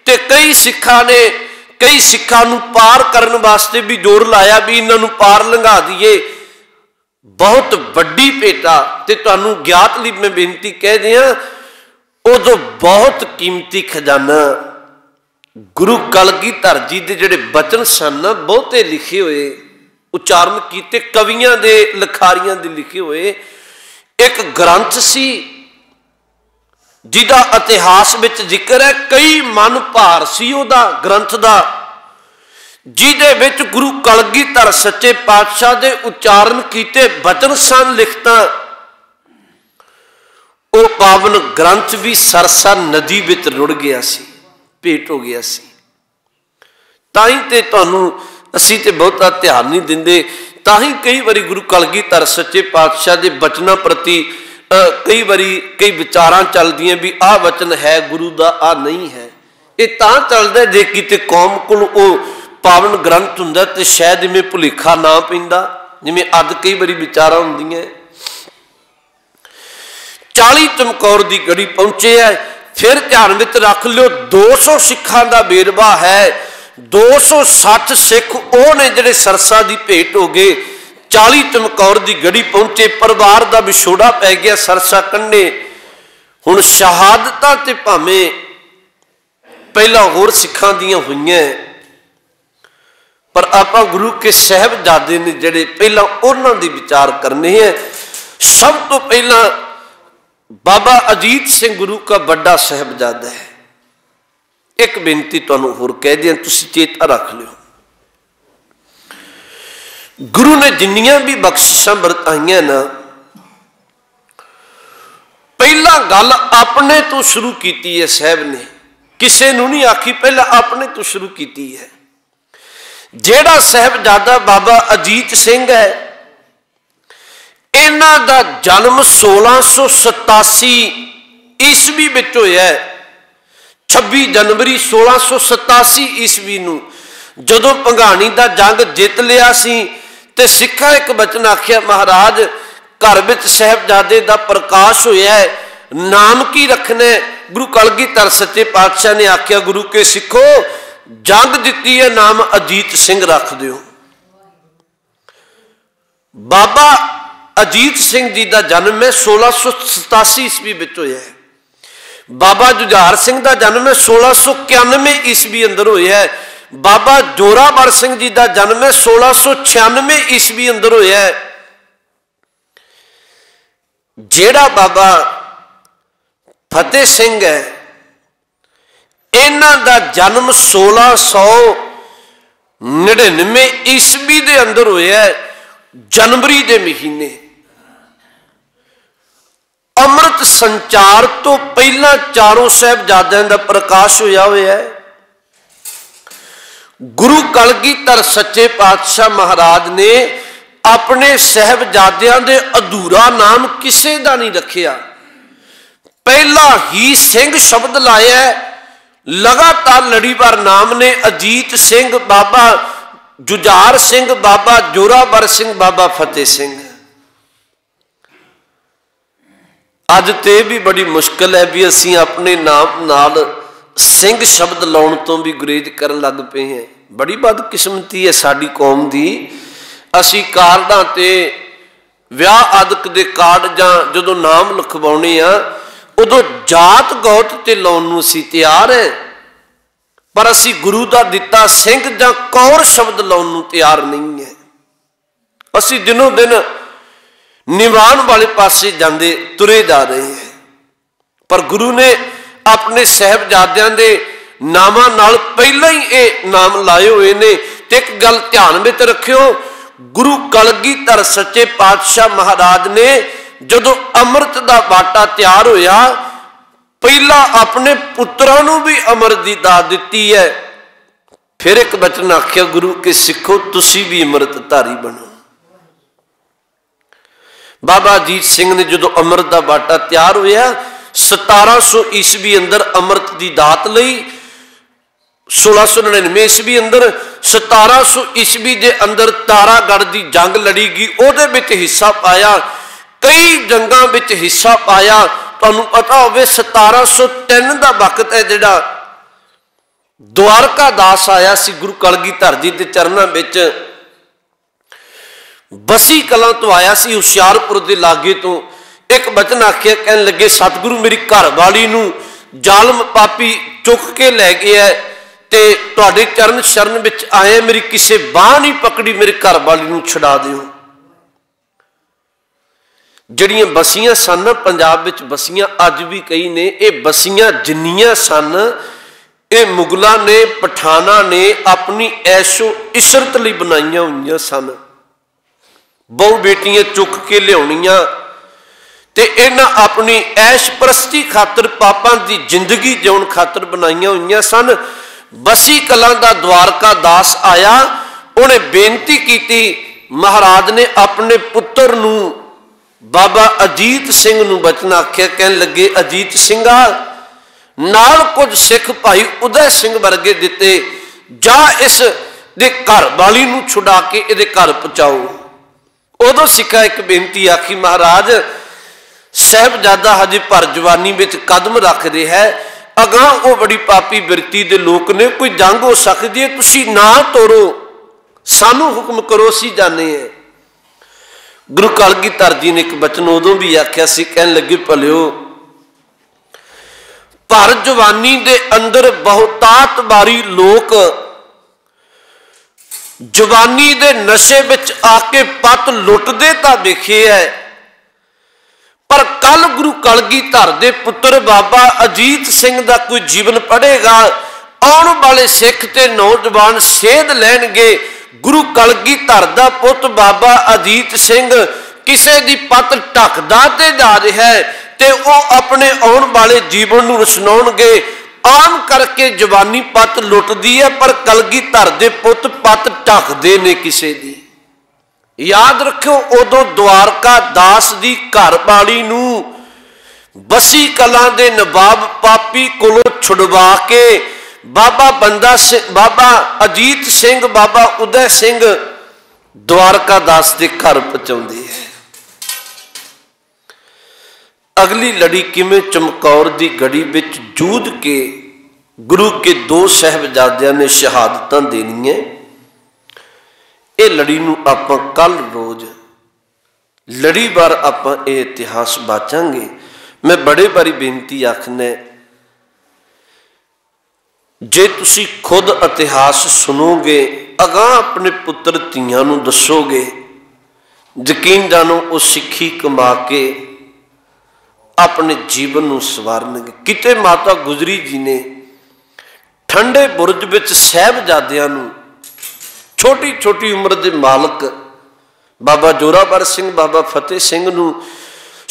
Speaker 1: ते कई सिखा ने कई सिखा नूं पार करने वास्ते भी जोर लाया भी इन्हों पार लंघा दिए। बहुत वड्डी भेटा, ते तुहानूं ज्ञात लई मैं बेनती कह दियां, उदों बहुत कीमती खजाना गुरु कलगीधर जी के जिहड़े बचन सन बहुते लिखे हुए, उच्चारण किए कवियां दे लिखारियां दे लिखे हुए एक ग्रंथ सी जिहदा इतिहास विच जिक्र है। कई मन भार सी उहदा ग्रंथ दा, जिहदे विच गुरु कलगीधर सच्चे पातशाह दे उच्चारण किए बचन सन लिखता। वो पावन ग्रंथ भी सरसा नदी विच रुड़ गया सी, भेंट हो गया सी। ताही ते तुहानूं असीं ते बहुता ध्यान नहीं दिंदे, ताही कई बारी गुरु कलगीधर सच्चे पातशाह के बचनों प्रति कई बारी कई विचारां चलदियां भी आ वचन है गुरु दा, आ नहीं है। ये तां चलदा जे किते कौम कोल ओ पावन ग्रंथ हुंदा ते शायद इवें भुलेखा ना पैंदा, जिवें अद कई बारी विचारां हुंदियां। 40 चमकौर की गढ़ी पहुंचे है। फिर ध्यान में रख लो 200 सिखां का बेरवा है। 260 सिख वो ने जिहड़े सरसा की भेंट हो गए। 40 चमकौर की गढ़ी पहुंचे, परिवार का विछोड़ा पै गया सरसा कंढे। हुण शहादतां ते भावें पहला होर सिखां दियां होईयां, पर आपां गुरु के साहबजादे ने जिहड़े पहला उन्हां दी विचार करने हैं। सब तो पहला बाबा अजीत सिंह गुरु का बड़ा साहबजादा है। एक बेनती तुहानूं होर कह दियां, तुसीं चेता रख लियो। गुरु ने जिन्नियां भी बख्शिशां बरताईयां ना, पहला गल अपने तो शुरू की है साहब ने, किसी नूं नहीं आखी, पहला अपने तो शुरू की है। जेड़ा साहबजादा बाबा अजीत सिंह है, इन्हां दा जन्म 1687 ईस्वी विच होया। 26 जनवरी 1687 ईस्वी नूं जदों भंगाणी दा जंग जित लिया सी, ते सिखा एक बचन आख्या, महाराज घर विच साहबजादे दा प्रकाश होया है, नाम की रखना है। गुरु कलगीधर सच्चे पातशाह ने आख्या, गुरु के सिखो जंग दिती है, नाम अजीत सिंह रख दिओ। बाबा अजीत सिंह जी का जन्म है 1687 ईस्वी विच होया है। बाबा जुझार सिंह का जन्म है 1691 ईस्वी अंदर होया है। बाबा जोरावर सिंह जी का जन्म है 1696 ईस्वी अंदर होया है। जेड़ा बाबा फतेह सिंह है, इन्हां दा जन्म 1699 ईस्वी के अंदर होया है, जनवरी के महीने। अमृत संचार तो पहला चारों साहबजादियां दा प्रकाश होया हुआ है। गुरु कलगीधर सच्चे पातशाह महाराज ने अपने साहबजादियां दे अधूरा नाम किसे दा नहीं रखिया, पहला ही सिंह शब्द लाया है। लगातार लड़ीवार नाम ने अजीत सिंह, बाबा जुझार सिंह, बाबा जोरावर सिंह, बाबा फतेह सिंह। अज तो भी बड़ी मुश्किल है भी असी अपने नाम नाल सिंह शब्द लाने तो भी गुरेज करन लग पे हैं। बड़ी बदकिस्मती है साडी कौम दी। असी कार्डां ते विआह आदਿਕ दे कार्ड जां जदों नाम लिखवाउणे आ उदों जात गौत ते लाउण नूं असीं तैयार है, पर असीं गुरु दा दिता सिंह जां कौर शब्द लाउण नूं तैयार नहीं है। असीं दिनों दिन निवाण वाले पासे जांदे तुरे जा रहे हैं, पर गुरु ने अपने साहिबजादियां दे नामां नाल पहलां ही ये नाम लाए हुए ने। ते एक गल ध्यान विच रखियो, गुरु कलगीधर सच्चे पातशाह महाराज ने जदों अमृत दा बाटा तैयार होया पहला अपने पुत्रां नूं भी अमृत दी दात दित्ती है, फिर एक बचन आख्या गुरु के सिखो तुसीं भी अमृत धारी बनो। बाबा अजीत सिंह ने जदों अमृत दा बाटा तैयार होया 1700 ईस्वी अंदर अमृत दी दात लई, 1699 ईस्वी अंदर 1700 ईस्वी के अंदर तारागढ़ की जंग लड़ी गई, उहदे विच हिस्सा पाया, कई जंगां विच हिस्सा पाया। तुहानूं पता होवे 1703 का वक्त है जिहड़ा द्वारका दास आया सी गुरु कलगीधर जी के चरणों विच, बसी कलां तो आया सी हुशियारपुर के लागे तो। एक बचन आखिया, कहन लगे सतगुरु मेरी घर वाली नूं जालम पापी चुक के लै गया है ते तुहाडे चरण शरण विच आए, मेरी किसी बाह नहीं पकड़ी, मेरे घर वाली नूं छुड़ा दिओ। जिहड़ियां बसियां सन पंजाब विच बसियां अज भी कई ने, ये बसियां जिन्नियां सन ये मुगलों ने पठाना ने अपनी ऐशो इशरत लई बनाईयां होईयां सन। बहु बेटियां चुक के लियाउणियां ते इन्हां अपनी ऐश परस्ती खातर पापां दी जिंदगी जिउण खातर बनाईयां होईयां सन। बसी कलां दा द्वारका दास आया, उन्हें बेनती की, महाराज ने अपने पुत्र नूं बाबा अजीत सिंह नूं बचन आख्या, कहन लगे अजीत सिंघा नाल कुछ सिख भाई उदय सिंह वर्गे दिते, जा इस दे घर वाली नूं छुड़ा के इहदे घर पहुंचाओ। उदों सिखा एक बेनती आखी, महाराज साहिबजादा हजे भर जवानी विच कदम रख रहा है, अगां वो बड़ी पापी बिरती दे लोक ने, कोई जंग हो सकती है, तुसीं ना तोरो, सानू हुक्म करो असीं जाने हैं। गुरु कलगीधर जी ने एक बचन उदों भी आख्या सी, कहन लगे भलिओ भर जवानी दे अंदर बहुतात बारी लोक जवानी दे नशे विच आके पत लुटदे तां वेखे है, पर कल गुरु कलगीधर दे पुत्र बाबा अजीत सिंह दा कोई जीवन पढ़ेगा, आने वाले सिख ते नौजवान सेध लैणगे गुरु कलगीधर दा पुत बाबा अजीत सिंह किसे दी पत ढकदा ते जा रहा है ते वो अपने आने वाले जीवन नूं रसनाउणगे। आम करके जवानी पत लुटदी है, पर कलगीधर दे पुत पत ढकदे ने किसे दी। याद रखियो उदों द्वारका दास दी घर वाली नूं बसी कलां दे नवाब पापी कोलों छुड़वा के बाबा बंदा सिंह, बाबा अजीत सिंह, बाबा उदय सिंह द्वारका दास के घर पहुंचाउंदे है। अगली लड़ी किवें चमकौर की गड़ी विच जूझ के गुरु के दो साहिबजादियां ने शहादतां देनियां, ये लड़ी नूं आपां कल रोज लड़ीवार आपां ये इतिहास बाचांगे। मैं बड़े बारी बेनती आखना, जे तुसी खुद इतिहास सुनोगे, अगां अपने पुत्र धीआं नूं दसोगे, यकीन जानो वो सिक्खी कमा के अपने जीवन नूं सवारनगे। किते माता गुजरी जी ने ठंडे बुरज विच साहिबजादियां नूं छोटी छोटी उम्र के मालक बाबा जोरावर सिंह, बाबा फतेह सिंह नूं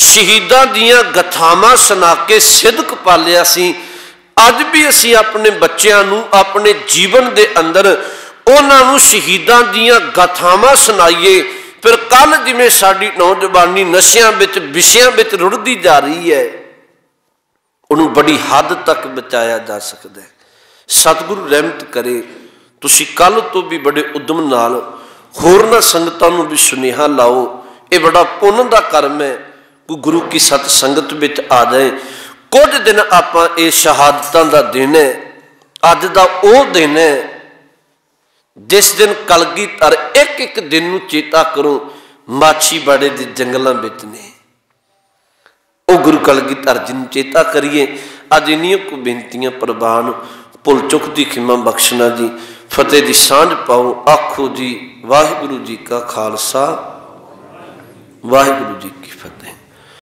Speaker 1: शहीदां दीयां गथावां सुना के सिदक पालिया सी। अज भी असीं अपने बच्चों नूं अपने जीवन के अंदर उन्हां नूं शहीदां दीयां गथावां सुनाइए, फिर कल जिवें साडी नौजवानी नशियां विच विषयां विच रुड़दी जा रही है, उन्होंने बड़ी हद तक बचाया जा सकता है। सतगुरु रहमत करे, तुसी कल तो भी बड़े उद्यम नाल होरना संगतां नूं भी सुनेहा लाओ। ये बड़ा पुण्य का कर्म है, कोई गुरु की सत संगत विच आ जाए। कुछ दिन आपां ये शहादतां दा दिन है, अज दा वो दिन है जिस दिन कलगीधर एक एक दिन नूं चेता करूं माछीवाड़े के जंगलों में ने वो गुरु कलगीधर जी नूं चेता करिए। अज इन्नियां को बेनतियां प्रवान भुल चुक दी खिमा बख्शना जी। फतेह दी सांझ पाओ। आखो जी वाहिगुरु जी का खालसा वाहिगुरु जी की फतेह।